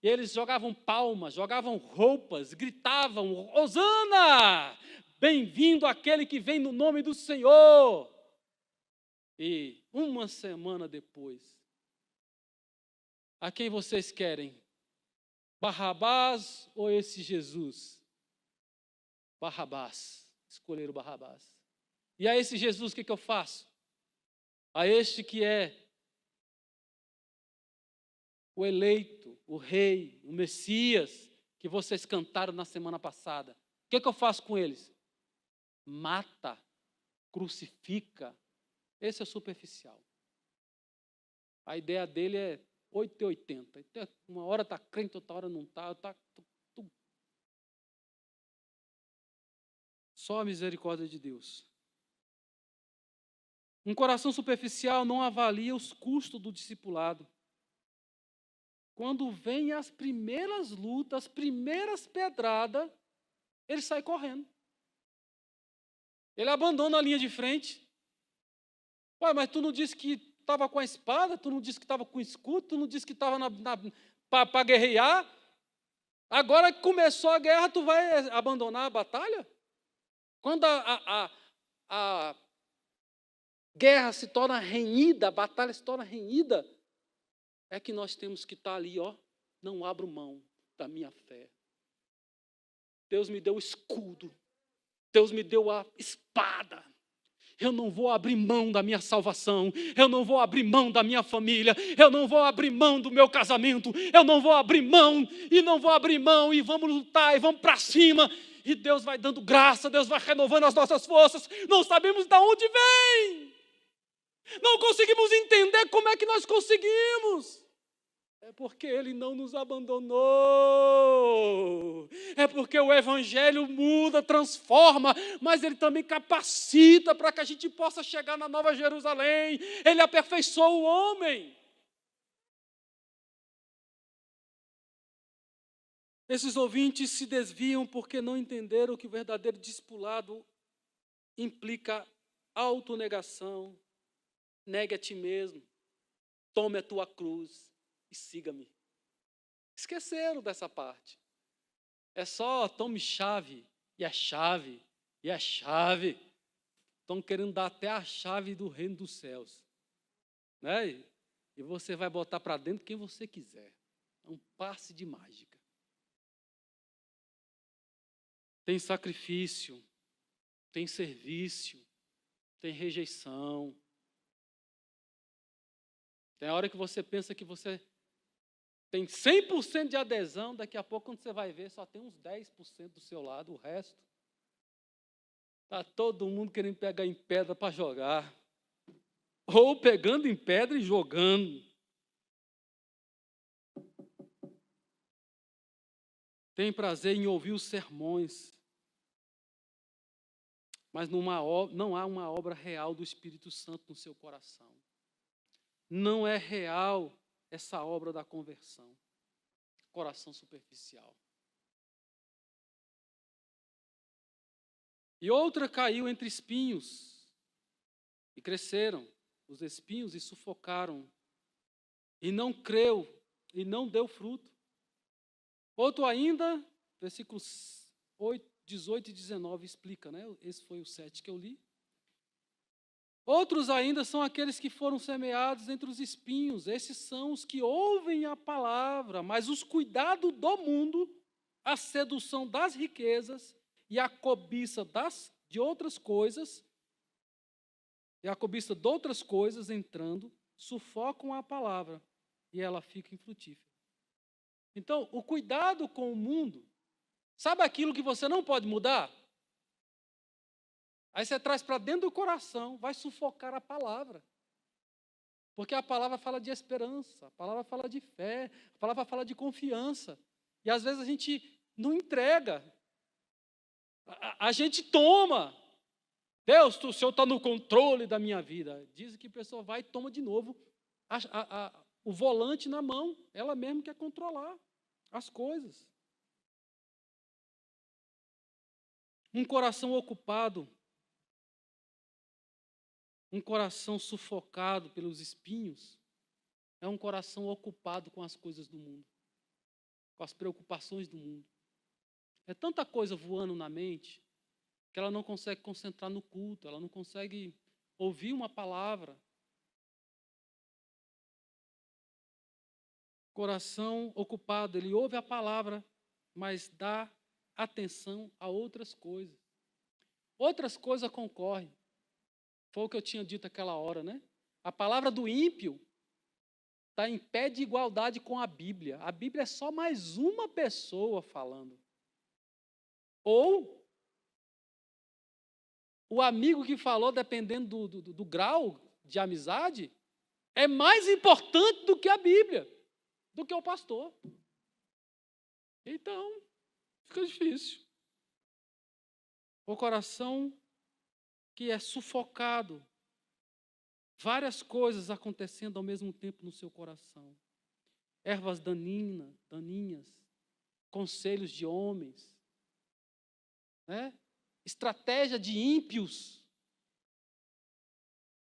eles jogavam palmas, jogavam roupas, gritavam, Hosana! Bem-vindo aquele que vem no nome do Senhor. E uma semana depois, a quem vocês querem? Barrabás ou esse Jesus? Barrabás. Escolheram Barrabás. E a esse Jesus, o que eu faço? A este que é o eleito, o rei, o Messias, que vocês cantaram na semana passada. O que eu faço com eles? Mata, crucifica. Esse é o superficial. A ideia dele é 8 e 80. Uma hora está crente, outra hora não está. Só a misericórdia de Deus. Um coração superficial não avalia os custos do discipulado. Quando vem as primeiras lutas, as primeiras pedradas, ele sai correndo. Ele abandona a linha de frente. Ué, mas tu não disse que estava com a espada? Tu não disse que estava com o escudo? Tu não disse que estava para guerrear? Agora que começou a guerra, tu vai abandonar a batalha? Quando a guerra se torna renhida, a batalha se torna renhida, é que nós temos que estar ali, não abro mão da minha fé. Deus me deu o escudo, Deus me deu a espada. Eu não vou abrir mão da minha salvação, eu não vou abrir mão da minha família, eu não vou abrir mão do meu casamento, eu não vou abrir mão, e vamos lutar, e vamos para cima, e Deus vai dando graça, Deus vai renovando as nossas forças, não sabemos de onde vem, não conseguimos entender como é que nós conseguimos. É porque Ele não nos abandonou. É porque o Evangelho muda, transforma, mas Ele também capacita para que a gente possa chegar na Nova Jerusalém. Ele aperfeiçoa o homem. Esses ouvintes se desviam porque não entenderam que o verdadeiro discipulado implica autonegação. Negue a ti mesmo, tome a tua cruz e siga-me. Esqueceram dessa parte. É só tome chave, e a chave, e a chave. estão querendo dar até a chave do reino dos céus. Né? E você vai botar para dentro quem você quiser. É um passe de mágica. Tem sacrifício, tem serviço, tem rejeição. Tem hora que você pensa que você tem 100% de adesão, daqui a pouco, quando você vai ver, só tem uns 10% do seu lado, o resto. Está todo mundo querendo pegar em pedra para jogar. Ou pegando em pedra e jogando. Tem prazer em ouvir os sermões. Mas não há uma obra real do Espírito Santo no seu coração. Não é real essa obra da conversão. Coração superficial. E outra caiu entre espinhos. E cresceram os espinhos e sufocaram. E não creu, e não deu fruto. Outro ainda, versículos 18 e 19 explica, né? Esse foi o 7 que eu li. Outros ainda são aqueles que foram semeados entre os espinhos. Esses são os que ouvem a palavra, mas os cuidados do mundo, a sedução das riquezas e a cobiça de outras coisas, entrando, sufocam a palavra e ela fica infrutífera. Então, o cuidado com o mundo, sabe aquilo que você não pode mudar? Aí você traz para dentro do coração, vai sufocar a palavra. Porque a palavra fala de esperança, a palavra fala de fé, a palavra fala de confiança. E às vezes a gente não entrega. A gente toma. Deus, o Senhor está no controle da minha vida. Diz que a pessoa vai e toma de novo o volante na mão. Ela mesma quer controlar as coisas. Um coração ocupado, um coração sufocado pelos espinhos, é um coração ocupado com as coisas do mundo, com as preocupações do mundo. É tanta coisa voando na mente que ela não consegue concentrar no culto, ela não consegue ouvir uma palavra. Coração ocupado, ele ouve a palavra, mas dá atenção a outras coisas. Outras coisas concorrem. Foi o que eu tinha dito aquela hora, né? A palavra do ímpio está em pé de igualdade com a Bíblia. A Bíblia é só mais uma pessoa falando. Ou o amigo que falou, dependendo do grau de amizade, é mais importante do que a Bíblia, do que o pastor. Então, fica difícil. O coração que é sufocado, várias coisas acontecendo ao mesmo tempo no seu coração. Ervas daninhas, conselhos de homens, né? Estratégia de ímpios,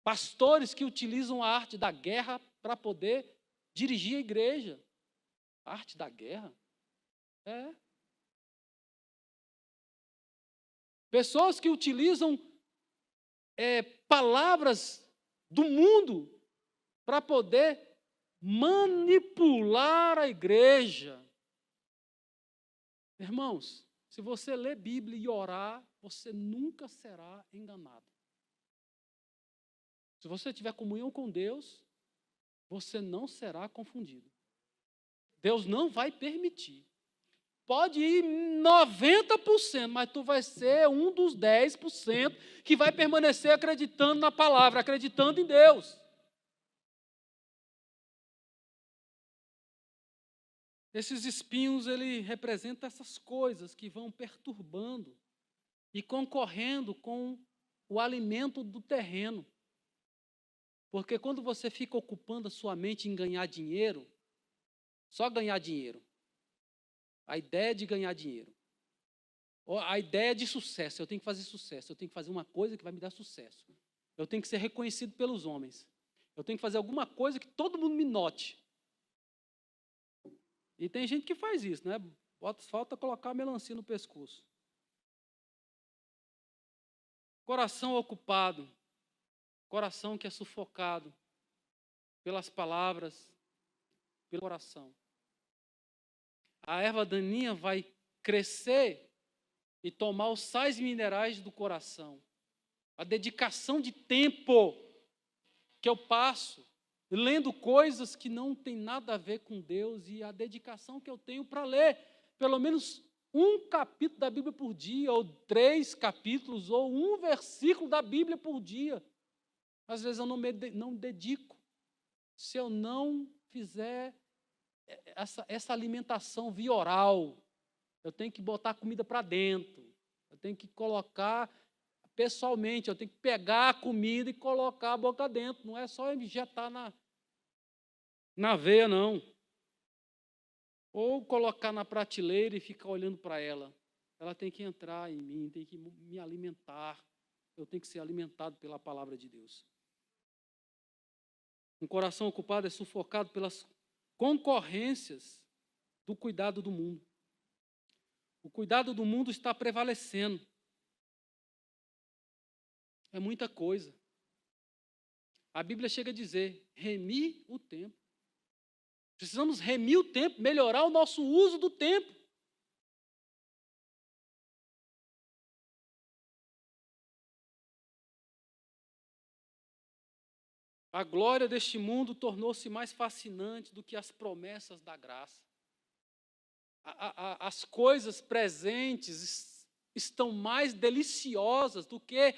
pastores que utilizam a arte da guerra para poder dirigir a igreja. A arte da guerra? Pessoas que utilizam palavras do mundo para poder manipular a igreja. Irmãos, se você ler Bíblia e orar, você nunca será enganado. Se você tiver comunhão com Deus, você não será confundido. Deus não vai permitir. Pode ir 90%, mas tu vai ser um dos 10% que vai permanecer acreditando na palavra, acreditando em Deus. Esses espinhos, ele representa essas coisas que vão perturbando e concorrendo com o alimento do terreno. Porque quando você fica ocupando a sua mente em ganhar dinheiro, só ganhar dinheiro, a ideia de ganhar dinheiro, a ideia de sucesso, eu tenho que fazer sucesso, eu tenho que fazer uma coisa que vai me dar sucesso, eu tenho que ser reconhecido pelos homens, eu tenho que fazer alguma coisa que todo mundo me note. E tem gente que faz isso, né? Falta colocar a melancia no pescoço. Coração ocupado, coração que é sufocado pelas palavras, pelo coração. A erva daninha vai crescer e tomar os sais minerais do coração. A dedicação de tempo que eu passo lendo coisas que não tem nada a ver com Deus e a dedicação que eu tenho para ler pelo menos um capítulo da Bíblia por dia, ou 3 capítulos, ou um versículo da Bíblia por dia. Às vezes eu não dedico. Se eu não fizer essa alimentação via oral, eu tenho que botar comida para dentro, eu tenho que colocar pessoalmente, eu tenho que pegar a comida e colocar a boca dentro, não é só injetar na veia, não. Ou colocar na prateleira e ficar olhando para ela. Ela tem que entrar em mim, tem que me alimentar, eu tenho que ser alimentado pela palavra de Deus. Um coração ocupado é sufocado pelas concorrências do cuidado do mundo. O cuidado do mundo está prevalecendo. É muita coisa. A Bíblia chega a dizer, remir o tempo. Precisamos remir o tempo, melhorar o nosso uso do tempo. A glória deste mundo tornou-se mais fascinante do que as promessas da graça. As coisas presentes estão mais deliciosas do que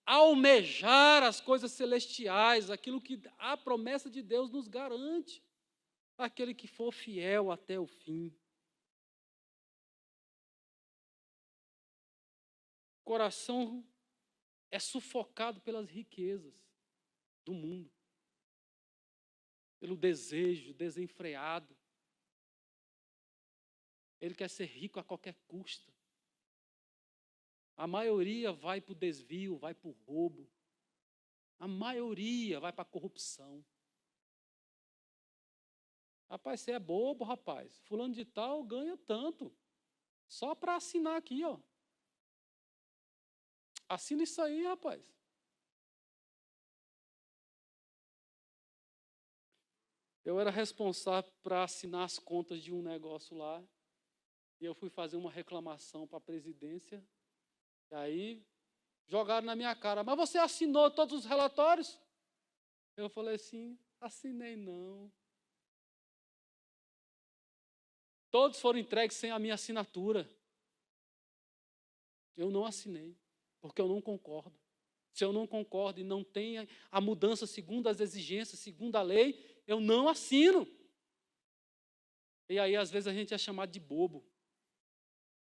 almejar as coisas celestiais, aquilo que a promessa de Deus nos garante. Aquele que for fiel até o fim. O coração é sufocado pelas riquezas do mundo, pelo desejo desenfreado. Ele quer ser rico a qualquer custo. A maioria vai para o desvio, vai para o roubo. A maioria vai para a corrupção. Rapaz, você é bobo, rapaz. Fulano de tal ganha tanto. Só para assinar aqui, ó. Assina isso aí, rapaz. Eu era responsável para assinar as contas de um negócio lá. E eu fui fazer uma reclamação para a presidência. E aí jogaram na minha cara. Mas você assinou todos os relatórios? Eu falei assim, assinei não. Todos foram entregues sem a minha assinatura. Eu não assinei, porque eu não concordo. Se eu não concordo e não tem a mudança segundo as exigências, segundo a lei, eu não assino. E aí, às vezes, a gente é chamado de bobo.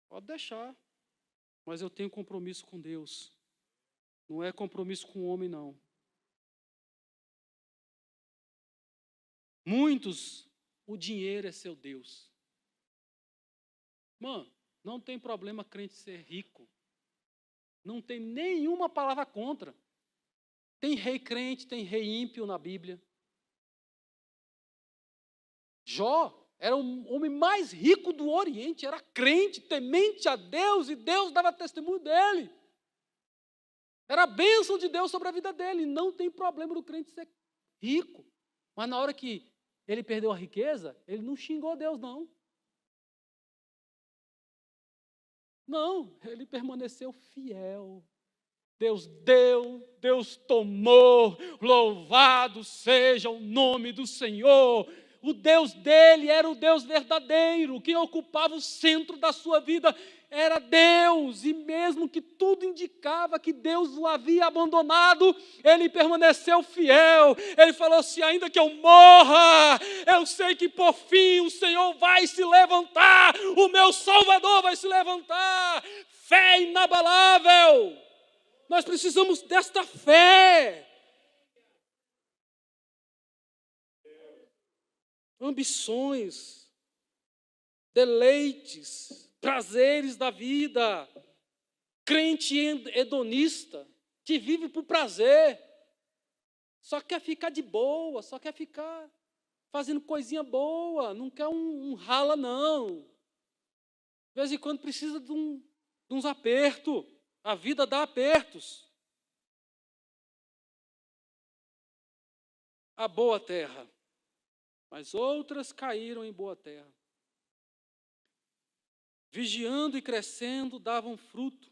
Pode deixar. Mas eu tenho compromisso com Deus. Não é compromisso com o homem, não. Muitos, o dinheiro é seu Deus. Mano, não tem problema crente ser rico. Não tem nenhuma palavra contra. Tem rei crente, tem rei ímpio na Bíblia. Jó era o homem mais rico do Oriente, era crente, temente a Deus, e Deus dava testemunho dele. Era a bênção de Deus sobre a vida dele. Não tem problema do crente ser rico. Mas na hora que ele perdeu a riqueza, ele não xingou Deus, não. Não, ele permaneceu fiel. Deus deu, Deus tomou, louvado seja o nome do Senhor. O Deus dele era o Deus verdadeiro, quem ocupava o centro da sua vida era Deus, e mesmo que tudo indicava que Deus o havia abandonado, ele permaneceu fiel. Ele falou assim, ainda que eu morra, eu sei que por fim o Senhor vai se levantar, o meu Salvador vai se levantar. Fé inabalável. Nós precisamos desta fé. Ambições, deleites, prazeres da vida. Crente hedonista, que vive por prazer. Só quer ficar de boa, só quer ficar fazendo coisinha boa. Não quer um rala, não. De vez em quando precisa de uns apertos. A vida dá apertos. A boa terra. Mas outras caíram em boa terra. Vigiando e crescendo, davam fruto.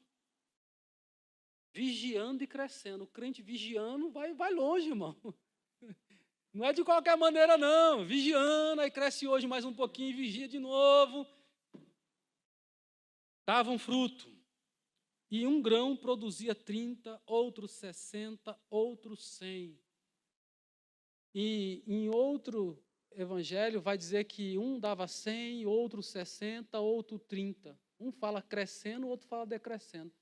Vigiando e crescendo. O crente vigiando vai longe, irmão. Não é de qualquer maneira, não. Vigiando, aí cresce hoje mais um pouquinho, vigia de novo. Davam fruto. E um grão produzia 30, outro 60, outro 100. E em outro evangelho vai dizer que um dava 100, outro 60, outro 30. Um fala crescendo, o outro fala decrescendo.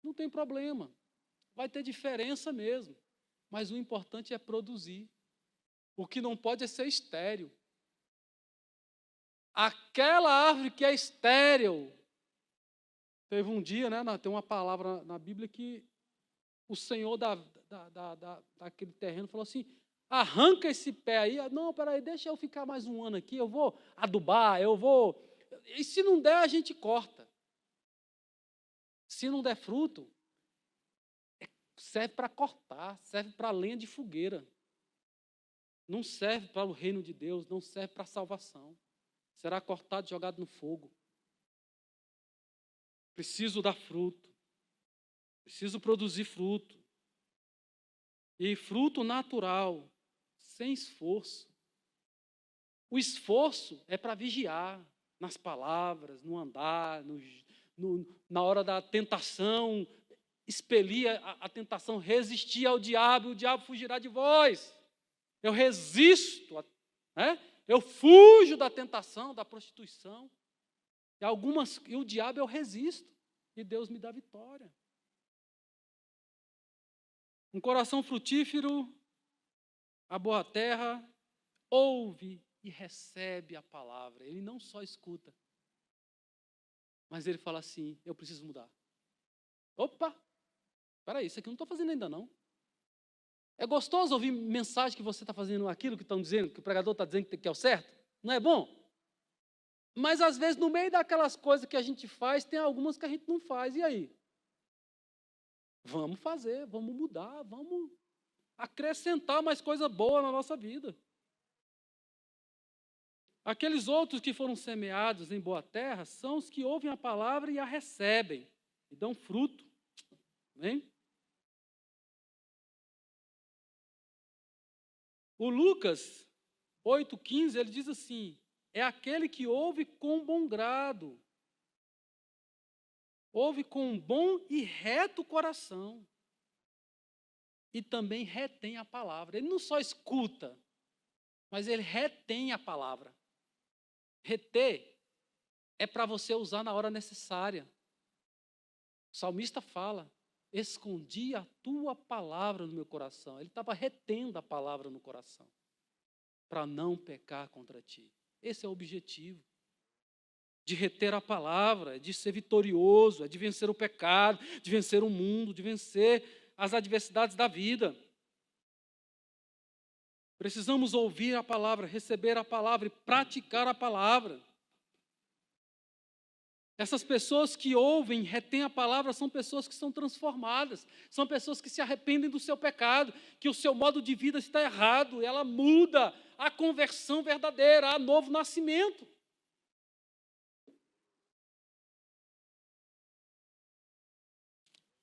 Não tem problema. Vai ter diferença mesmo. Mas o importante é produzir. O que não pode é ser estéril. Aquela árvore que é estéril. Teve um dia, né, tem uma palavra na Bíblia que o Senhor daquele terreno falou assim, arranca esse pé aí. Não, peraí, deixa eu ficar mais um ano aqui, eu vou adubar, eu vou... E se não der, a gente corta. Se não der fruto, serve para cortar, serve para lenha de fogueira. Não serve para o reino de Deus, não serve para a salvação. Será cortado e jogado no fogo. Preciso dar fruto. Preciso produzir fruto. E fruto natural, sem esforço. O esforço é para vigiar nas palavras, no andar, na hora da tentação, expelir a tentação, resistir ao diabo, e o diabo fugirá de vós. Eu resisto, né? Eu fujo da tentação, da prostituição. E o diabo eu resisto. E Deus me dá vitória. Um coração frutífero, a boa terra, ouve e recebe a palavra. Ele não só escuta, mas ele fala assim, eu preciso mudar. Opa, espera aí, isso aqui eu não estou fazendo ainda não. É gostoso ouvir mensagem que você está fazendo aquilo que estão dizendo, que o pregador está dizendo que é o certo? Não é bom? Mas, às vezes, no meio daquelas coisas que a gente faz, tem algumas que a gente não faz. E aí? Vamos fazer, vamos mudar, vamos acrescentar mais coisa boa na nossa vida. Aqueles outros que foram semeados em boa terra são os que ouvem a palavra e a recebem, e dão fruto. Amém? O Lucas 8,15, ele diz assim, é aquele que ouve com bom grado, ouve com um bom e reto coração, e também retém a palavra. Ele não só escuta, mas ele retém a palavra. Reter é para você usar na hora necessária. O salmista fala, escondi a tua palavra no meu coração. Ele estava retendo a palavra no coração, para não pecar contra ti. Esse é o objetivo. De reter a palavra, de ser vitorioso, de vencer o pecado, de vencer o mundo, de vencer as adversidades da vida. Precisamos ouvir a palavra, receber a palavra e praticar a palavra. Essas pessoas que ouvem, retêm a palavra, são pessoas que são transformadas, são pessoas que se arrependem do seu pecado, que o seu modo de vida está errado, ela muda a conversão verdadeira, a novo nascimento.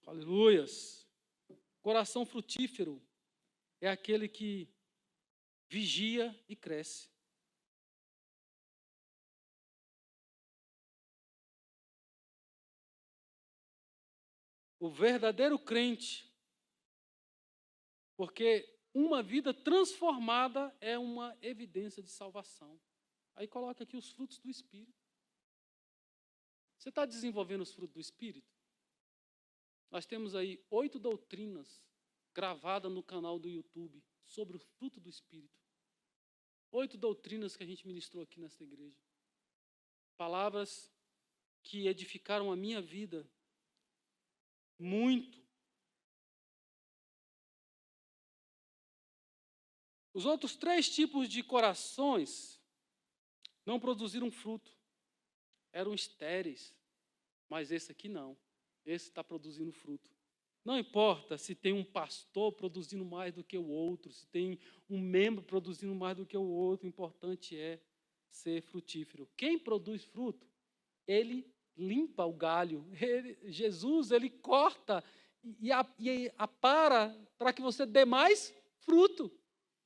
Aleluias. Coração frutífero é aquele que vigia e cresce. O verdadeiro crente, porque uma vida transformada é uma evidência de salvação. Aí coloca aqui os frutos do Espírito. Você está desenvolvendo os frutos do Espírito? Nós temos aí 8 doutrinas gravadas no canal do YouTube sobre o fruto do Espírito. 8 doutrinas que a gente ministrou aqui nesta igreja. Palavras que edificaram a minha vida muito. Os outros 3 tipos de corações não produziram fruto. Eram estéreis, mas esse aqui não. esse está produzindo fruto. Não importa se tem um pastor produzindo mais do que o outro, se tem um membro produzindo mais do que o outro, o importante é ser frutífero. Quem produz fruto, ele limpa o galho. Jesus, ele corta e apara para que você dê mais fruto.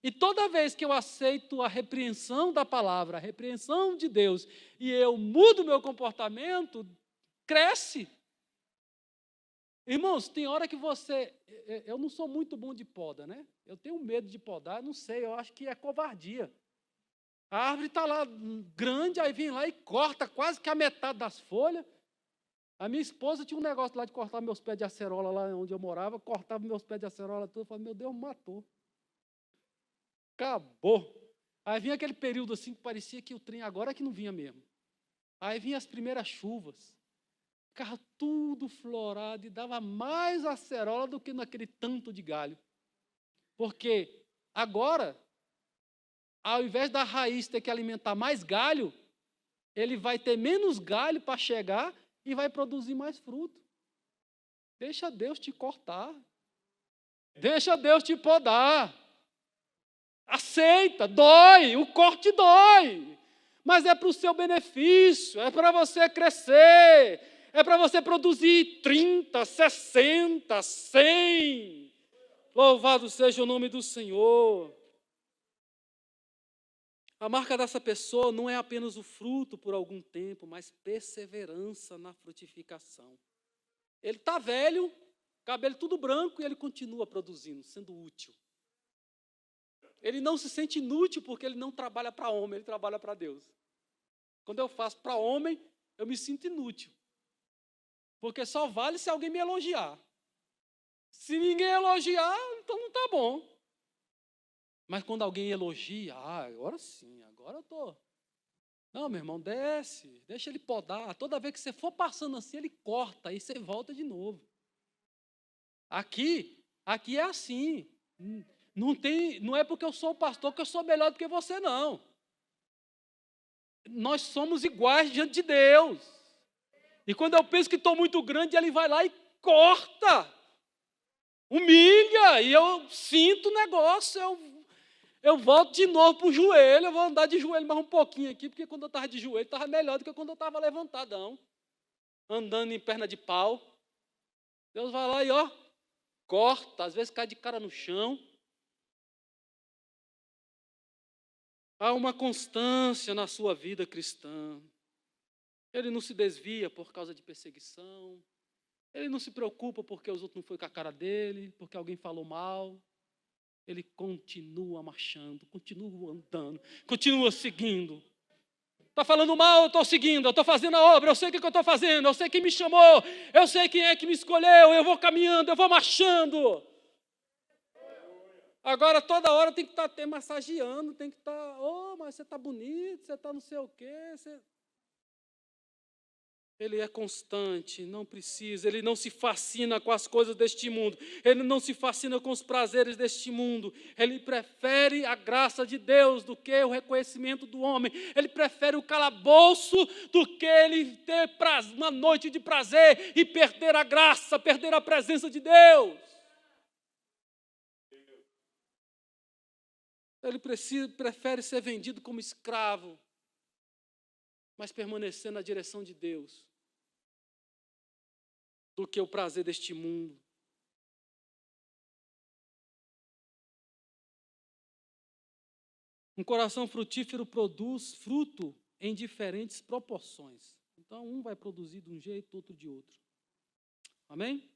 E toda vez que eu aceito a repreensão da palavra, a repreensão de Deus, e eu mudo meu comportamento, cresce. Irmãos, tem hora que você... Eu não sou muito bom de poda, né? Eu tenho medo de podar, não sei, eu acho que é covardia. A árvore está lá grande, aí vem lá e corta quase que a metade das folhas. A minha esposa tinha um negócio lá de cortar meus pés de acerola lá onde eu morava, cortava meus pés de acerola tudo, eu falei, meu Deus, matou. Acabou. Aí vinha aquele período assim que parecia que o trem agora é que não vinha mesmo. Aí vinha as primeiras chuvas. Ficava tudo florado e dava mais acerola do que naquele tanto de galho. Porque agora, ao invés da raiz ter que alimentar mais galho, ele vai ter menos galho para chegar e vai produzir mais fruto. Deixa Deus te cortar. Deixa Deus te podar. Aceita, dói, o corte dói. Mas é para o seu benefício, é para você crescer, é para você produzir 30, 60, 100. Louvado seja o nome do Senhor. A marca dessa pessoa não é apenas o fruto por algum tempo, mas perseverança na frutificação. Ele está velho, cabelo tudo branco, e ele continua produzindo, sendo útil. Ele não se sente inútil porque ele não trabalha para homem, ele trabalha para Deus. Quando eu faço para homem, eu me sinto inútil. Porque só vale se alguém me elogiar. Se ninguém elogiar, então não está bom. Mas quando alguém elogia, agora sim, agora eu estou. Não, meu irmão, desce, deixa ele podar. Toda vez que você for passando assim, ele corta, aí você volta de novo. Aqui é assim. Não é porque eu sou o pastor que eu sou melhor do que você, não. Nós somos iguais diante de Deus. E quando eu penso que estou muito grande, ele vai lá e corta. Humilha, e eu sinto o negócio, eu volto de novo para o joelho, eu vou andar de joelho mais um pouquinho aqui, porque quando eu estava de joelho, estava melhor do que quando eu estava levantadão, andando em perna de pau. Deus vai lá e corta, às vezes cai de cara no chão. Há uma constância na sua vida cristã. Ele não se desvia por causa de perseguição. Ele não se preocupa porque os outros não foram com a cara dele, porque alguém falou mal. Ele continua marchando, continua andando, continua seguindo. Está falando mal, eu estou seguindo, eu estou fazendo a obra, eu sei o que eu estou fazendo, eu sei quem me chamou, eu sei quem é que me escolheu, eu vou caminhando, eu vou marchando. Agora, toda hora tem que estar até massageando, tem que estar, mas você está bonito, você está não sei o quê. Ele é constante, não precisa, ele não se fascina com as coisas deste mundo, ele não se fascina com os prazeres deste mundo, ele prefere a graça de Deus do que o reconhecimento do homem, ele prefere o calabouço do que ele ter uma noite de prazer e perder a graça, perder a presença de Deus. Ele prefere ser vendido como escravo, mas permanecer na direção de Deus, do que o prazer deste mundo. Um coração frutífero produz fruto em diferentes proporções. Então, um vai produzir de um jeito, outro de outro. Amém?